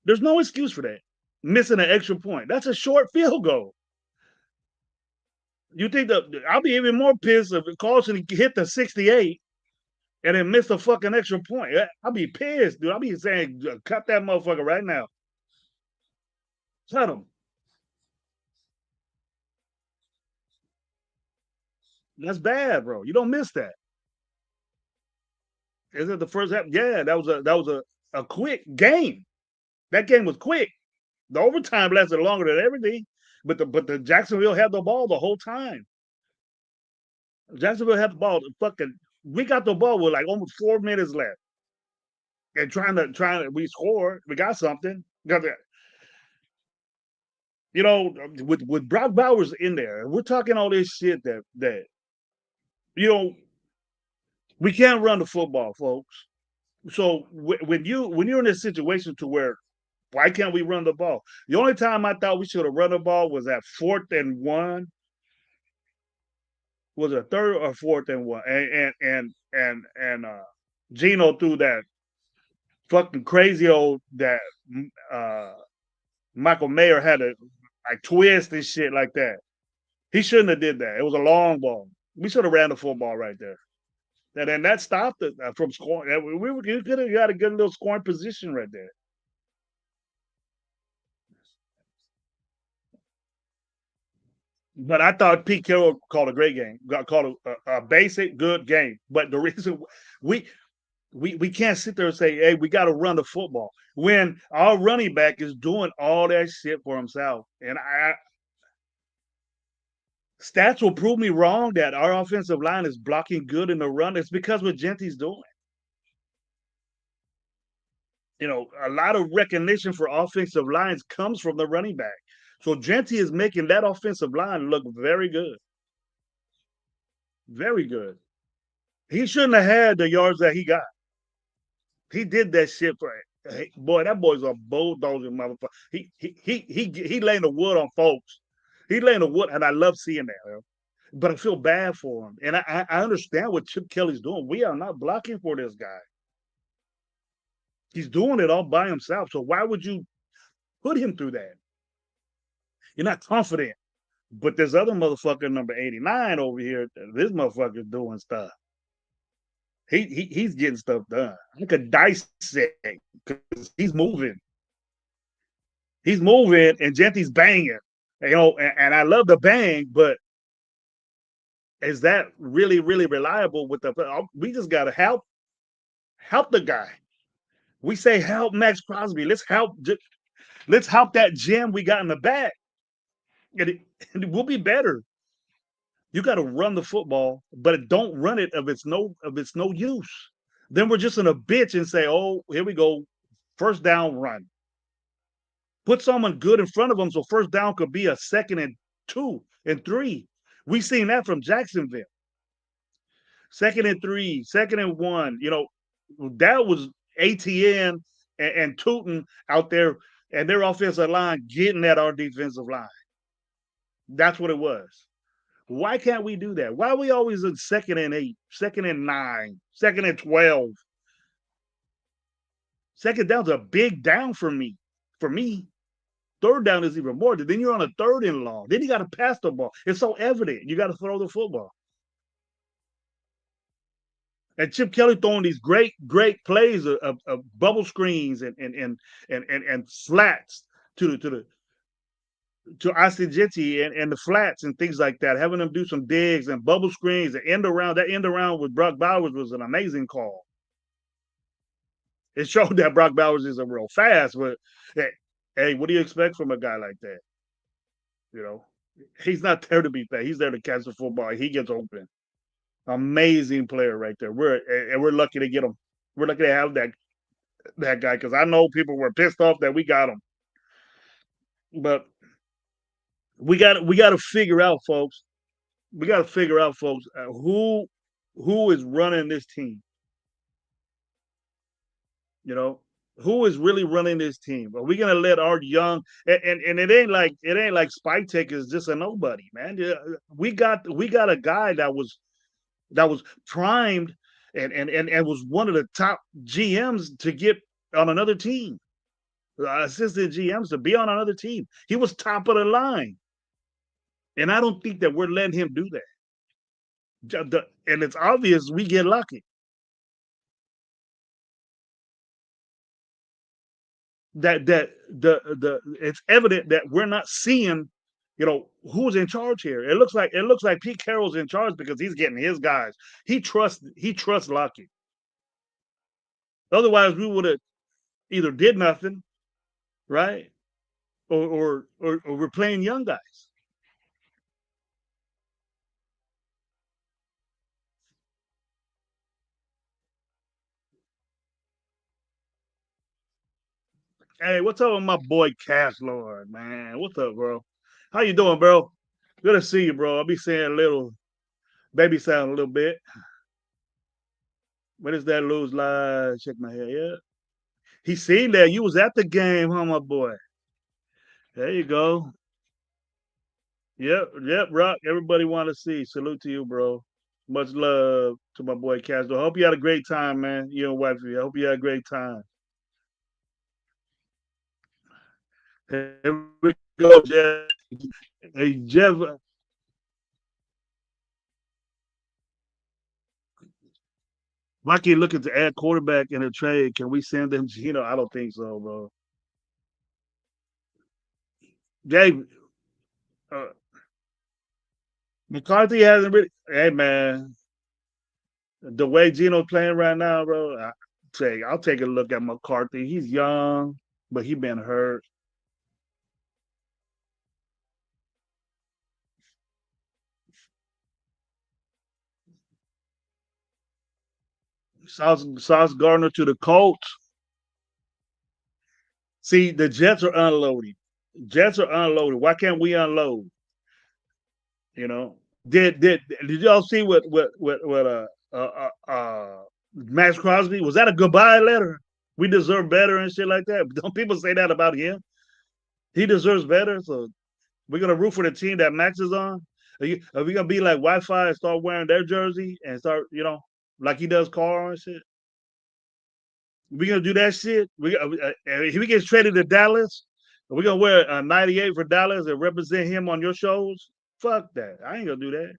There's no excuse for that. Missing an extra point. That's a short field goal. You think that I'll be even more pissed if Carlson hit the 68 and then missed a fucking extra point. I'll be pissed, dude. I'll be saying, cut that motherfucker right now. Cut him. That's bad, bro. You don't miss that. Is it the first half? Yeah, that was a quick game. That game was quick. The overtime lasted longer than everything, but the Jacksonville had the ball the whole time. Jacksonville had the ball. Fucking, we got the ball with like almost 4 minutes left, and trying to we scored. We got something. Got that. With Brock Bowers in there, we're talking all this shit that you know we can't run the football, folks. So when you're in a situation to where why can't we run the ball? The only time I thought we should have run the ball was at 4th and 1. Was it third or 4th and 1? And Gino threw that fucking crazy old that uh, Michael Mayer had to like twist and shit like that. He shouldn't have did that. It was a long ball. We should have ran the football right there. And then that stopped it from scoring. We could have got a good little scoring position right there. But I thought Pete Carroll called a great game. Got called a basic good game. But the reason we we can't sit there and say, "Hey, we got to run the football," when our running back is doing all that shit for himself. And stats will prove me wrong that our offensive line is blocking good in the run. It's because what Genty's doing. A lot of recognition for offensive lines comes from the running back. So Genty is making that offensive line look very good. Very good. He shouldn't have had the yards that he got. He did that shit for boy. That boy's a bulldozing motherfucker. He laying the wood on folks. He laying the wood, and I love seeing that. Man. But I feel bad for him, and I understand what Chip Kelly's doing. We are not blocking for this guy. He's doing it all by himself. So why would you put him through that? You're not confident. But this other motherfucker, number 89 over here, this motherfucker's doing stuff. He's getting stuff done. I could dissect because he's moving. He's moving, and Genty's banging. And I love the bang, but is that really, really reliable with the? We just gotta help the guy. We say help Max Crosby. Let's help that gem we got in the back, and we'll be better. You got to run the football, but don't run it if it's no use. Then we're just in a bitch and say, "Oh, here we go, first down run." Put someone good in front of them so first down could be a 2nd and 2 and 3. We seen that from Jacksonville. 2nd and 3, 2nd and 1. That was ATN and Tootin out there and their offensive line getting at our defensive line. That's what it was. Why can't we do that? Why are we always in 2nd and 8, 2nd and 9, 2nd and 12? Second down's a big down for me. For me, third down is even more. Then you're on a 3rd and long. Then you got to pass the ball. It's so evident. You got to throw the football. And Chip Kelly throwing these great, great plays of bubble screens and flats to Austin Genty and the flats and things like that, having them do some digs and bubble screens and end around. That end around with Brock Bowers was an amazing call. It showed that Brock Bowers isn't real fast, but hey, what do you expect from a guy like that? You know, he's not there to be fast. He's there to catch the football. He gets open. Amazing player right there. We're lucky to get him. We're lucky to have that guy because I know people were pissed off that we got him, but we got to figure out, folks. We got to figure out, folks, who is running this team. You know, Who is really running this team? Are we gonna let our young and it ain't like Spike Take is just a nobody, man. Yeah, we got a guy that was primed and was one of the top GMs to get on another team, assistant GMs to be on another team. He was top of the line, and I don't think that we're letting him do that. And it's obvious we get lucky. That the it's evident that we're not seeing, who's in charge here. It looks like Pete Carroll's in charge because he's getting his guys. He trusts Lucky. Otherwise, we would have either did nothing, right, or we're playing young guys. Hey, what's up with my boy Cash Lord, man? What's up, bro? How you doing, bro? Good to see you, bro. I'll be saying a little baby sound a little bit. When is that lose live? Check my hair. Yeah. He seen that. You was at the game, huh, my boy? There you go. Yep, yep, Rock. Everybody want to see. Salute to you, bro. Much love to my boy Castro. Hope you had a great time, man. You and wifey. I hope you had a great time. Here we go, Jeff. Hey, Jeff. Lucky looking to add quarterback in a trade. Can we send them? I don't think so, bro. Jay, uh, McCarthy hasn't really. Hey, man, the way Gino's playing right now, bro, I'll take a look at McCarthy. He's young, but he been hurt. Sauce Gardner to the Colts. See, the Jets are unloading. Jets are unloading. Why can't we unload? You know, did y'all see what Max Crosby, was that a goodbye letter? We deserve better and shit like that. Don't people say that about him? He deserves better. So we're gonna root for the team that Max is on. Are we gonna be like Wi-Fi and start wearing their jersey and start, like he does Carl and shit? We gonna do that shit. If he gets traded to Dallas, we gonna wear a 98 for Dallas and represent him on your shows. Fuck that. I ain't gonna do that.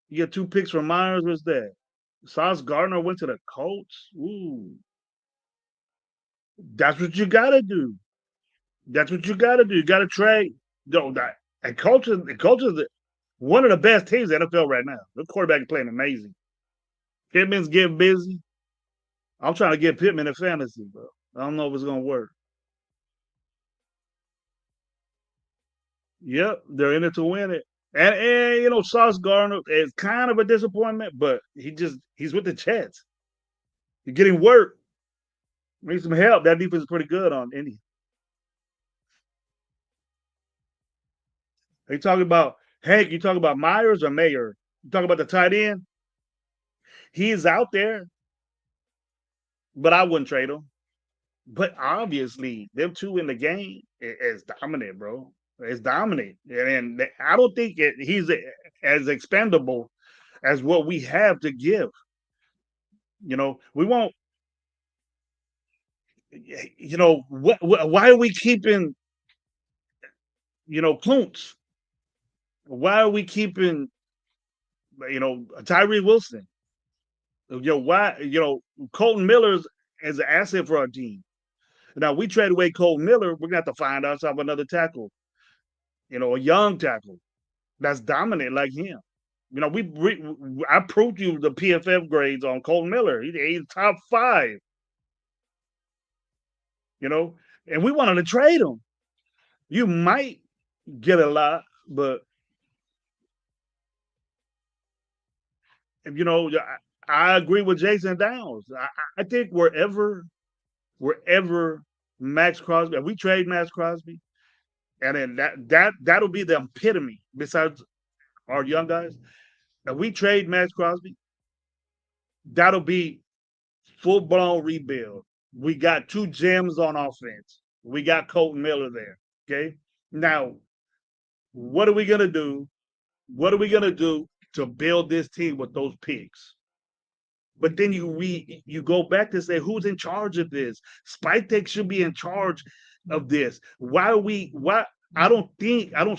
You get 2 picks from Myers. What's that? Sauce Gardner went to the Colts. Ooh, that's what you gotta do. That's what you gotta do. You gotta trade. No, that and coaches, one of the best teams in the NFL right now. The quarterback is playing amazing. Pittman's getting busy. I'm trying to get Pittman in fantasy, bro. I don't know if it's gonna work. Yep, they're in it to win it. And Sauce Gardner is kind of a disappointment, but he's with the Jets. He's getting work. Need some help. That defense is pretty good on any. They talking about Hank, you talking about Myers or Mayer? You talking about the tight end? He's out there, but I wouldn't trade him. But obviously, them two in the game is dominant, bro. It's dominant, and I don't think he's as expendable as what we have to give. We won't. Why are we keeping Kuntz? Why are we keeping Tyree Wilson? Why Colton Miller's as an asset for our team. Now we trade away Colton Miller, we're gonna have to find ourselves another tackle, a young tackle that's dominant like him. I proved you the PFF grades on Colton Miller. He's top 5. You know, and we wanted to trade him. You might get a lot, but you know, I agree with Jason Downs. I think wherever Max Crosby, if we trade Max Crosby, and then that'll be the epitome. Besides our young guys, if we trade Max Crosby, that'll be full blown rebuild. We got two gems on offense. We got Colton Miller there. Okay. Now, what are we gonna do? What are we gonna do to build this team with those picks? But then you go back to say who's in charge of this? Spytek should be in charge of this. Why I don't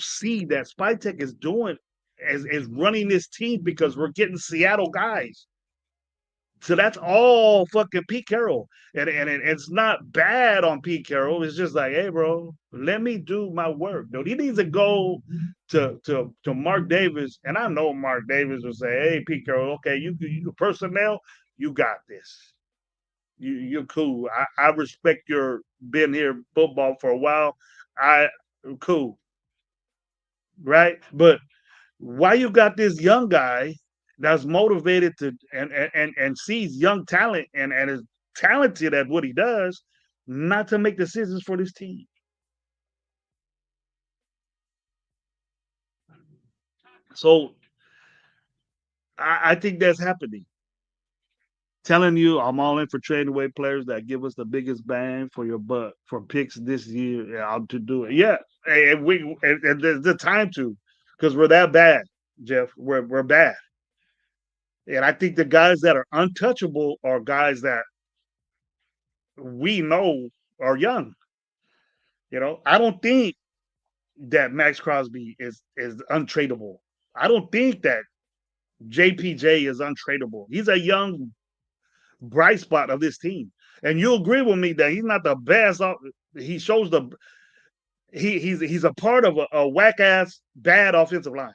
see that Spytek is doing is running this team because we're getting Seattle guys. So that's all fucking Pete Carroll. It's not bad on Pete Carroll. It's just like, hey, bro, let me do my work. Dude, he needs to go to Mark Davis. And I know Mark Davis will say, hey, Pete Carroll, okay, you personnel, you got this. You're cool. I respect your being here football for a while. I cool, right? But why you got this young guy that's motivated to and sees young talent and is talented at what he does, not to make decisions for this team? So I think that's happening. Telling you I'm all in for trading away players that give us the biggest bang for your buck for picks this year. Yeah, to do it. Yeah, and there's the time to, because we're that bad, Jeff. We're bad. And I think the guys that are untouchable are guys that we know are young. I don't think that Max Crosby is untradeable. I don't think that JPJ is untradeable. He's a young bright spot of this team, and you'll agree with me that he's not the best. He shows he's a part of a whack ass bad offensive line,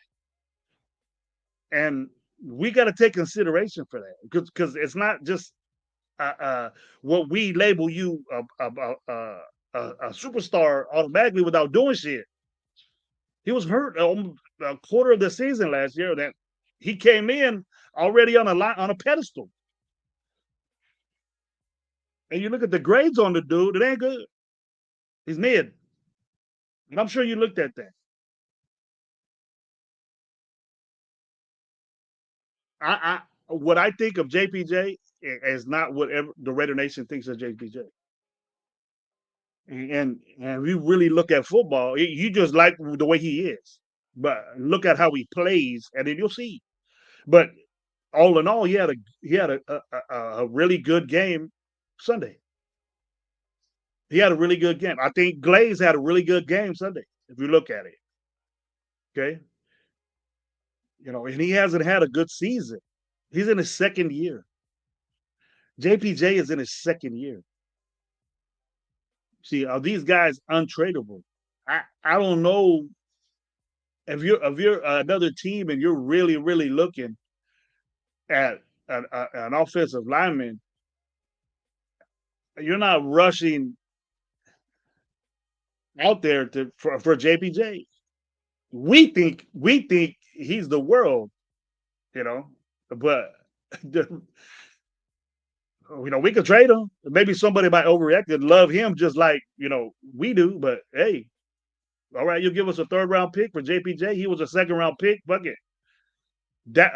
and we got to take consideration for that because it's not just what we label you a superstar automatically without doing shit. He was hurt a quarter of the season last year. That he came in already on a pedestal, and you look at the grades on the dude, it ain't good. He's mid, and I'm sure you looked at that. I what I think of JPJ is not what the Raider Nation thinks of JPJ. And we really look at football, you just like the way he is, but look at how he plays, and then you'll see. But all in all, he had a really good game Sunday. He had a really good game. I think Glaze had a really good game Sunday. If you look at it, okay, and he hasn't had a good season. He's in his second year. JPJ is in his second year. See, are these guys untradeable? I don't know if you're another team and you're really looking at an offensive lineman, you're not rushing out there for JPJ. We think he's the world, you know, but we could trade him. Maybe somebody might overreact and love him just like we do. But hey, all right, you give us a third round pick for JPJ. He was a second round pick. Fuck it. That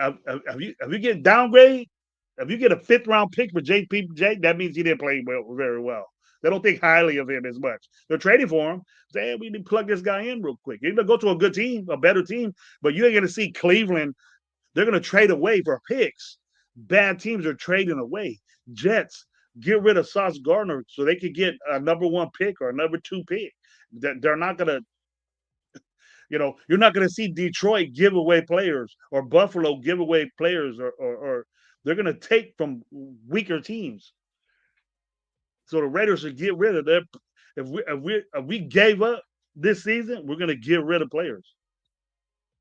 have you get downgrade? If you get a fifth round pick for JPJ, that means he didn't play very well. They don't think highly of him as much. They're trading for him. Saying we need to plug this guy in real quick. You're gonna go to a good team, a better team, but you ain't gonna see Cleveland. They're gonna trade away for picks. Bad teams are trading away. Jets get rid of Sauce Gardner so they could get a number one pick or a number two pick. They're not gonna you're not going to see Detroit give away players or Buffalo give away players or they're going to take from weaker teams. So the Raiders should get rid of them. If we gave up this season, we're going to get rid of players.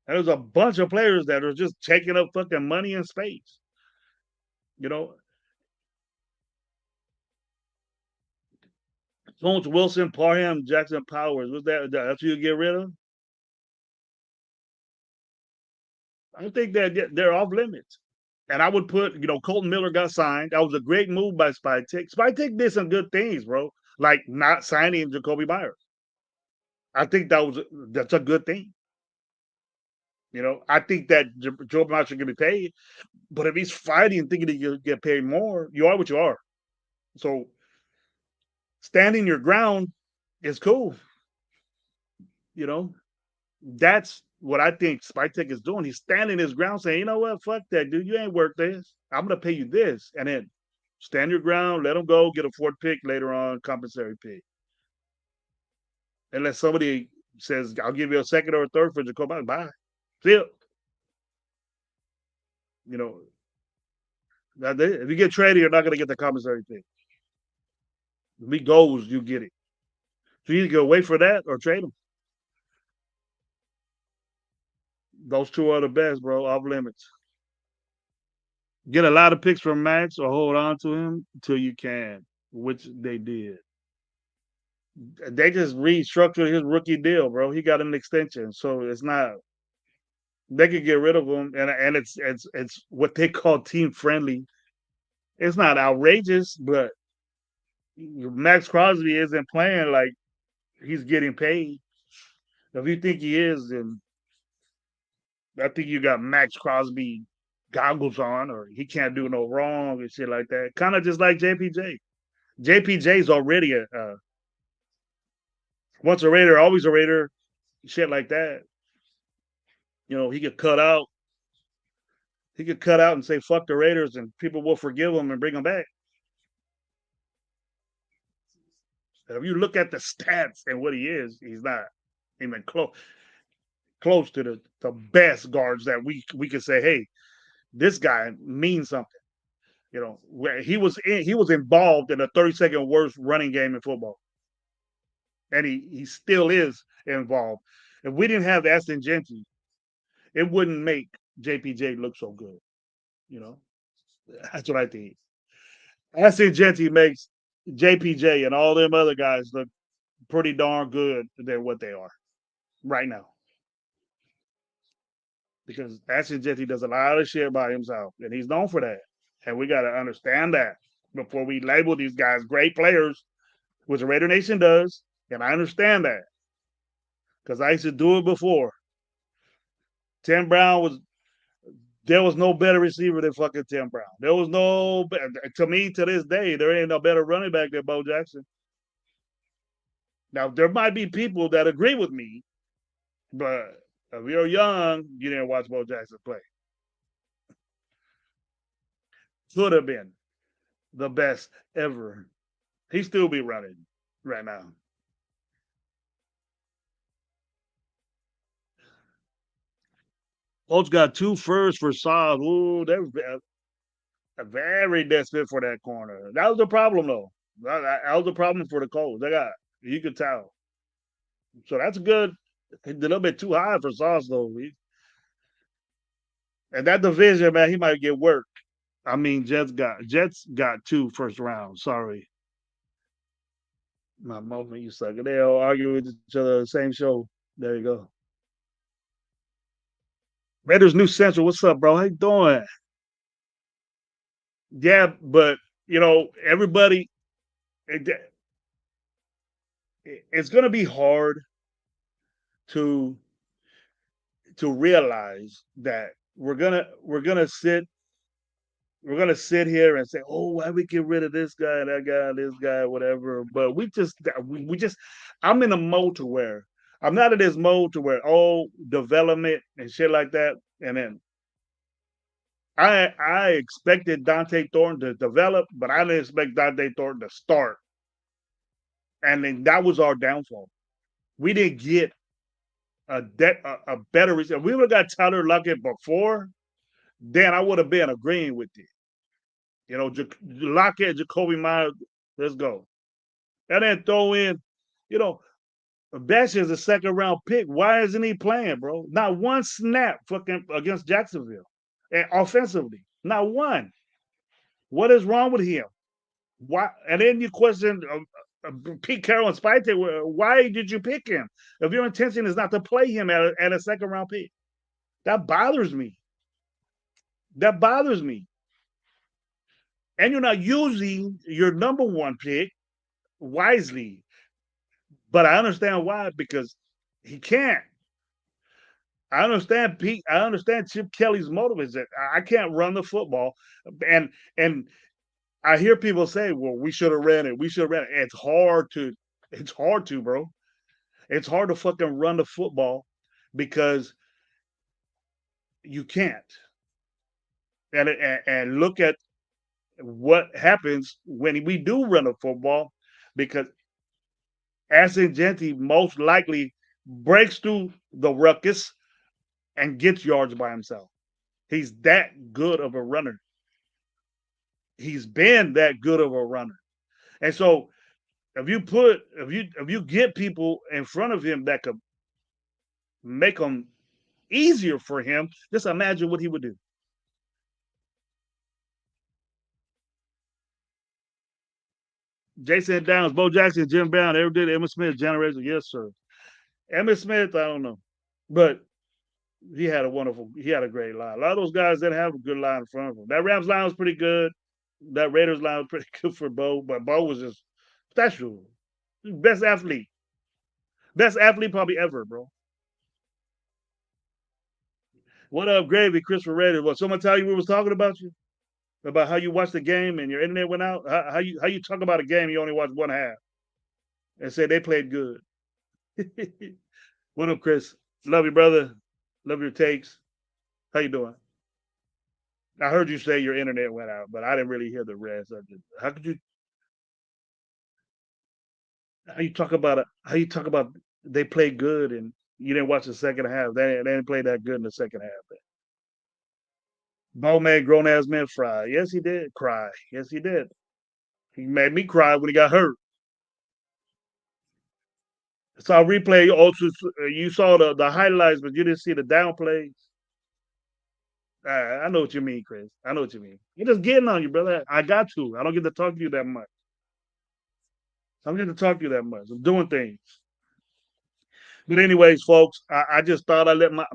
And there's a bunch of players that are just taking up fucking money and space. You know, Jones, Wilson, Parham, Jackson Powers. Was that's who you get rid of? I think that they're off limits. And I would put, Colton Miller got signed. That was a great move by Spytek. Spytek did some good things, bro. Like not signing Jacoby Myers. I think that's a good thing. I think that Jacoby Myers should be paid. But if he's fighting thinking he can get paid more, you are what you are. So standing your ground is cool. You know, that's what I think Spike Tech is doing. He's standing his ground, saying, "You know what? Fuck that, dude. You ain't worth this. I'm gonna pay you this," and then stand your ground, let him go, get a fourth pick later on, compensatory pick. Unless somebody says, "I'll give you a second or a third for Jacoby, bye." See ya. You know, if you get traded, you're not gonna get the compensatory pick. If he goes, you get it. So you either go wait for that or trade him. Those two are the best, bro. Off limits. Get a lot of picks from Max or hold on to him until you can, which they did. They just restructured his rookie deal, bro. He got an extension, so it's not. They could get rid of him, and it's what they call team friendly. It's not outrageous, but Max Crosby isn't playing like he's getting paid. If you think he is, then I think you got Max Crosby goggles on, or he can't do no wrong and shit like that. Kind of just like JPJ. JPJ's already a once a Raider, always a Raider, shit like that. You know, he could cut out. He could cut out and say "fuck the Raiders" and people will forgive him and bring him back. And if you look at the stats and what he is, he's not even close to the best guards that we could say, hey, this guy means something. You know, where he was involved in the 32nd worst running game in football, and he still is involved. If we didn't have Aston Genty, it wouldn't make JPJ look so good. You know, that's what I think. Aston Genty makes JPJ and all them other guys look pretty darn good than what they are right now. Because Ashton Jetty does a lot of shit by himself, and he's known for that. And we got to understand that before we label these guys great players, which the Raider Nation does. And I understand that because I used to do it before. Tim Brown was there was no better receiver than fucking Tim Brown. There was no to me to this day there ain't no better running back than Bo Jackson. Now there might be people that agree with me, but if you're young, you didn't watch Bo Jackson play. Could have been the best ever. He still be running right now. Colts got two firsts for Saab. Ooh, they were very desperate for that corner. That was the problem, though. That was the problem for the Colts. They got you could tell. So that's good. A little bit too high for Sauce, though. And that division, man, he might get worked. I mean, Jets got two first rounds. Sorry, my moment, you suck. They all argue with each other. The same show. There you go. Raiders New Central. What's up, bro? How you doing? Yeah, but everybody, it, it's going to be hard to realize that we're gonna sit here and say, oh, why we get rid of this guy, that guy, this guy, whatever. But we just I'm in a mode to where I'm not in this mode to where development and shit like that. And then I expected Dante Thornton to develop, but I didn't expect Dante Thornton to start. And then that was our downfall. We didn't get a better receiver. If we would have got Tyler Lockett before, then I would have been agreeing with you. Lockett, Jacoby Myers, let's go. And then throw in, you know, Bash is a second round pick. Why isn't he playing, bro? Not one snap fucking against Jacksonville. And offensively, not one. What is wrong with him? Why? And then you question Pete Carroll and Spike. Why did you pick him? If your intention is not to play him at a second round pick, that bothers me. That bothers me. And you're not using your number one pick wisely. But I understand why, because he can't. I understand Pete. I understand Chip Kelly's motive is that I can't run the football, and I hear people say, "Well, we should have ran it. We should have ran it." It's hard to. It's hard to, bro. It's hard to fucking run the football because you can't. And look at what happens when we do run a football, because Ascengenti most likely breaks through the ruckus and gets yards by himself. He's that good of a runner. He's been that good of a runner. And so if you get people in front of him that could make them easier for him, just imagine what he would do. Jason Downs, Bo Jackson, Jim Brown, ever did Emmitt Smith generation? Yes, sir. Emmitt Smith, I don't know. But he had a great line. A lot of those guys didn't have a good line in front of him. That Rams line was pretty good. That Raiders line was pretty good for Bo, but Bo was just special. Best athlete. Best athlete probably ever, bro. What up, Gravy, Christopher Raiders? What, someone tell you we was talking about you? About how you watched the game and your internet went out? How you talk about a game you only watched one half and said they played good? What up, Chris? Love you, brother. Love your takes. How you doing? I heard you say your internet went out, but I didn't really hear the rest. How could you? How you talk about they played good and you didn't watch the second half? They didn't play that good in the second half. Bo made grown ass men fry. Yes, he did cry. Yes, he did. He made me cry when he got hurt. Saw replay. Also, you saw the highlights, but you didn't see the down plays. I know what you mean, Chris. I know what you mean. You're just getting on you, brother. I got to. I don't get to talk to you that much. I don't get to talk to you that much. I'm doing things. But anyways, folks, I just thought I let my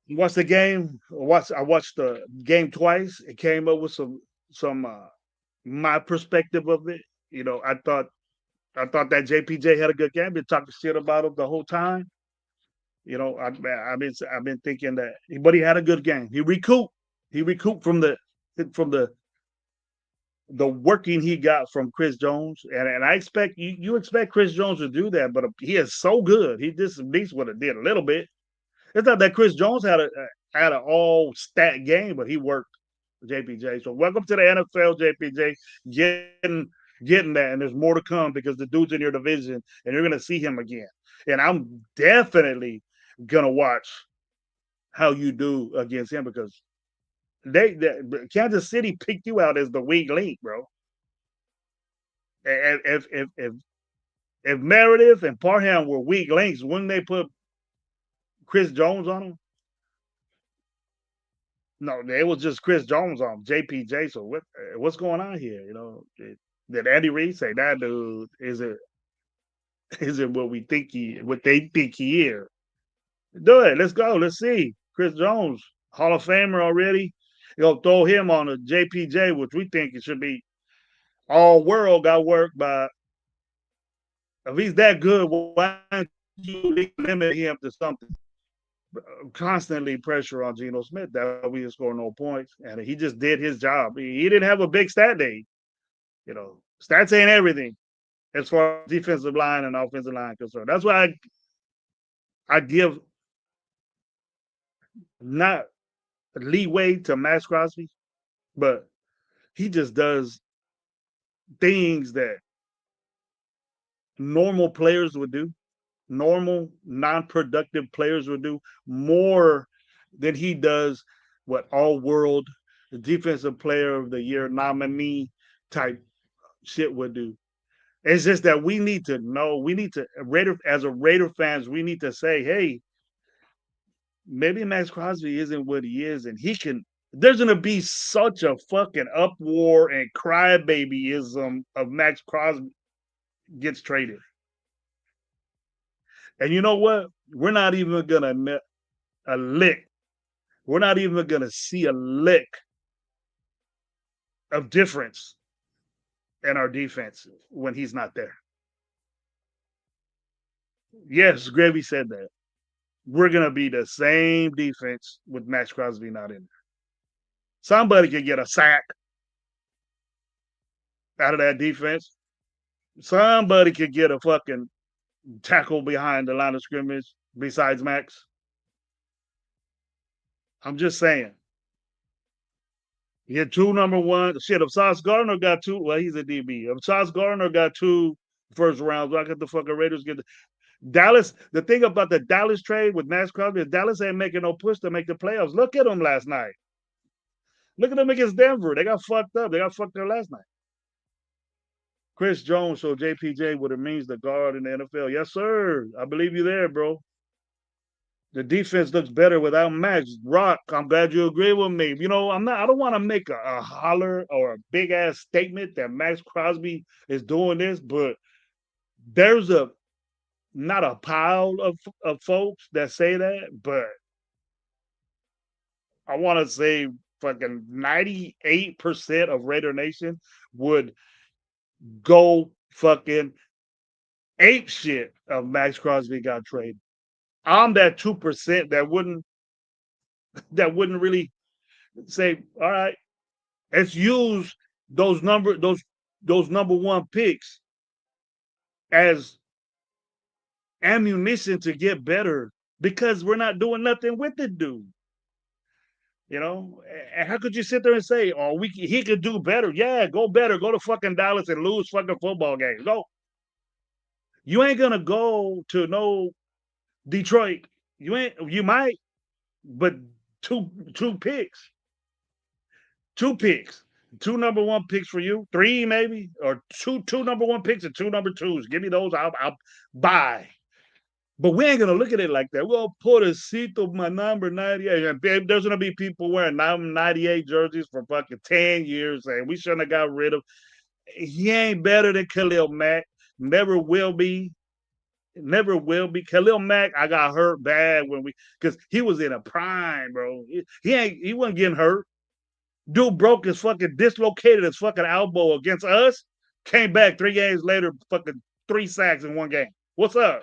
watch the game. I watched the game twice. It came up with some my perspective of it. I thought that JPJ had a good game. Been talking shit about him the whole time. I've been thinking that, but he had a good game. He recouped. He recouped from the working he got from Chris Jones, and I expect you expect Chris Jones to do that, but he is so good. He just at least would have did a little bit. It's not that Chris Jones had an all stat game, but he worked JPJ. So welcome to the NFL, JPJ. Getting getting that, and there's more to come because the dude's in your division, and you're gonna see him again. And I'm definitely gonna watch how you do against him because Kansas City picked you out as the weak link, bro. If Meredith and Parham were weak links, wouldn't they put Chris Jones on them? No, it was just Chris Jones on JPJ. So what's going on here? Did Andy Reid say that dude is it what they think he is? Do it. Let's go. Let's see. Chris Jones, Hall of Famer already. Throw him on a JPJ, which we think it should be all world got worked by. If he's that good, why don't you limit him to something? Constantly pressure on Geno Smith that we didn't score no points, and he just did his job. He didn't have a big stat day. Stats ain't everything as far as defensive line and offensive line concerned. That's why I give not leeway to Max Crosby, but he just does things that normal players would do, normal non-productive players would do more than he does what all world defensive player of the year nominee type shit would do. It's just that we need to know, as a Raider fans, we need to say, hey, maybe Max Crosby isn't what he is, and there's gonna be such a fucking uproar and crybabyism of Max Crosby gets traded. And you know what? We're not even gonna a lick. We're not even gonna see a lick of difference in our defense when he's not there. Yes, Gravy said that. we're gonna be the same defense with Max Crosby not in there. Somebody could get a sack out of that defense. Somebody could get a fucking tackle behind the line of scrimmage besides Max. I'm just saying. He had two number one. Shit, if Sauce Gardner got two, well, he's a DB. If Sauce Gardner got two first rounds, why could the fucking Raiders get the Dallas? The thing about the Dallas trade with Max Crosby is Dallas ain't making no push to make the playoffs. Look at them last night. Look at them against Denver. They got fucked up. They got fucked up last night. Chris Jones showed JPJ what it means to guard in the NFL. Yes, sir. I believe you there, bro. The defense looks better without Max. Rock, I'm glad you agree with me. You know, I don't want to make a holler or a big ass statement that Max Crosby is doing this, but there's a not a pile of folks that say that, but I want to say fucking 98% of Raider Nation would go fucking ape shit of Max Crosby got traded. I'm that 2% that wouldn't really say, all right, let's use those number one picks as ammunition to get better because we're not doing nothing with it, dude. You know, and how could you sit there and say, "Oh, he could do better"? Yeah, go better. Go to fucking Dallas and lose fucking football games. Go. You ain't gonna go to no Detroit. You ain't. You might, but two picks, two picks, two number one picks for you, three maybe, or two number one picks and two number twos. Give me those. I'll buy. But we ain't gonna look at it like that. We'll put a seat of my number 98. And there's gonna be people wearing 98 jerseys for fucking 10 years saying we shouldn't have got rid of. He ain't better than Khalil Mack. Never will be. Never will be. Khalil Mack, I got hurt bad when because he was in a prime, bro. He wasn't getting hurt. Dude broke his fucking dislocated his fucking elbow against us. Came back 3 games later, fucking 3 sacks in one game. What's up?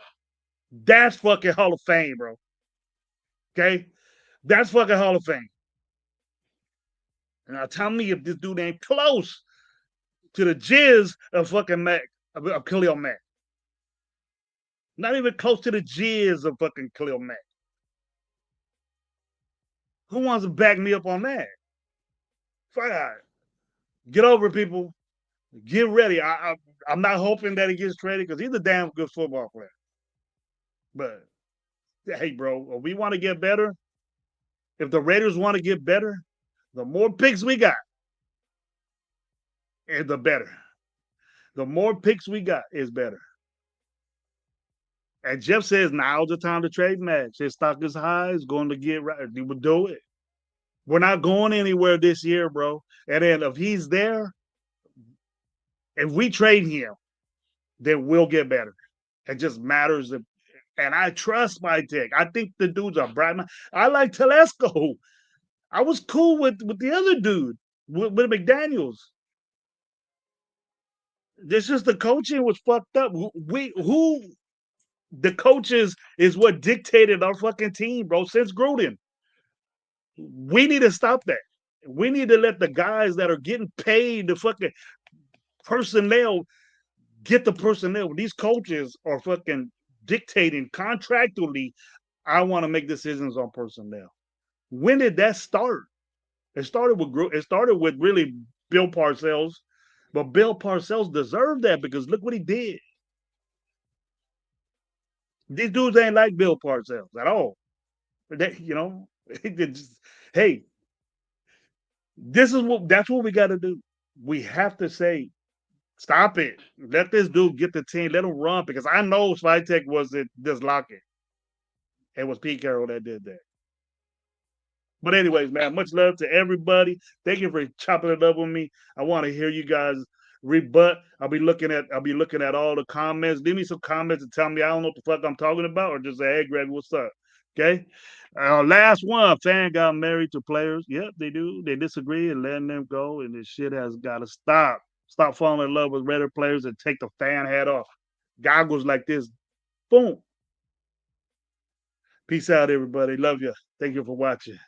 That's fucking Hall of Fame, bro. Okay? That's fucking Hall of Fame. Now tell me if this dude ain't close to the jizz of fucking Mac, of Khalil Mack. Not even close to the jizz of fucking Khalil Mack. Who wants to back me up on that? Fuck out. Get over it, people. Get ready. I'm not hoping that he gets traded because he's a damn good football player. But hey, bro, if we want to get better, if the Raiders want to get better, the more picks we got, and the better. The more picks we got is better. And Jeff says now's the time to trade Max. His stock is high. It's going to get right. He would do it. We're not going anywhere this year, bro. And then if he's there, if we trade him, then we'll get better. It just matters. And I trust my tech. I think the dude's a bright man. I like Telesco. I was cool with the other dude, with McDaniels. This just the coaching was fucked up. Who the coaches is what dictated our fucking team, bro, since Gruden. We need to stop that. We need to let the guys that are getting paid the fucking personnel get the personnel. These coaches are fucking dictating contractually. I want to make decisions on personnel. When did that start? It started with really Bill Parcells, but Bill Parcells deserved that because look what he did. These dudes ain't like Bill Parcells at all. They, just, hey, that's what we got to do. We have to say, stop it. Let this dude get the team. Let him run because I know Svitek wasn't just locking. It was Pete Carroll that did that. But anyways, man, much love to everybody. Thank you for chopping it up with me. I want to hear you guys rebut. I'll be looking at all the comments. Leave me some comments and tell me I don't know what the fuck I'm talking about, or just say, hey, Greg, what's up? Okay. Last one, fan got married to players. Yep, they do. They disagree and letting them go, and this shit has got to stop. Stop falling in love with Raider players and take the fan hat off. Goggles like this, boom. Peace out, everybody. Love you. Thank you for watching.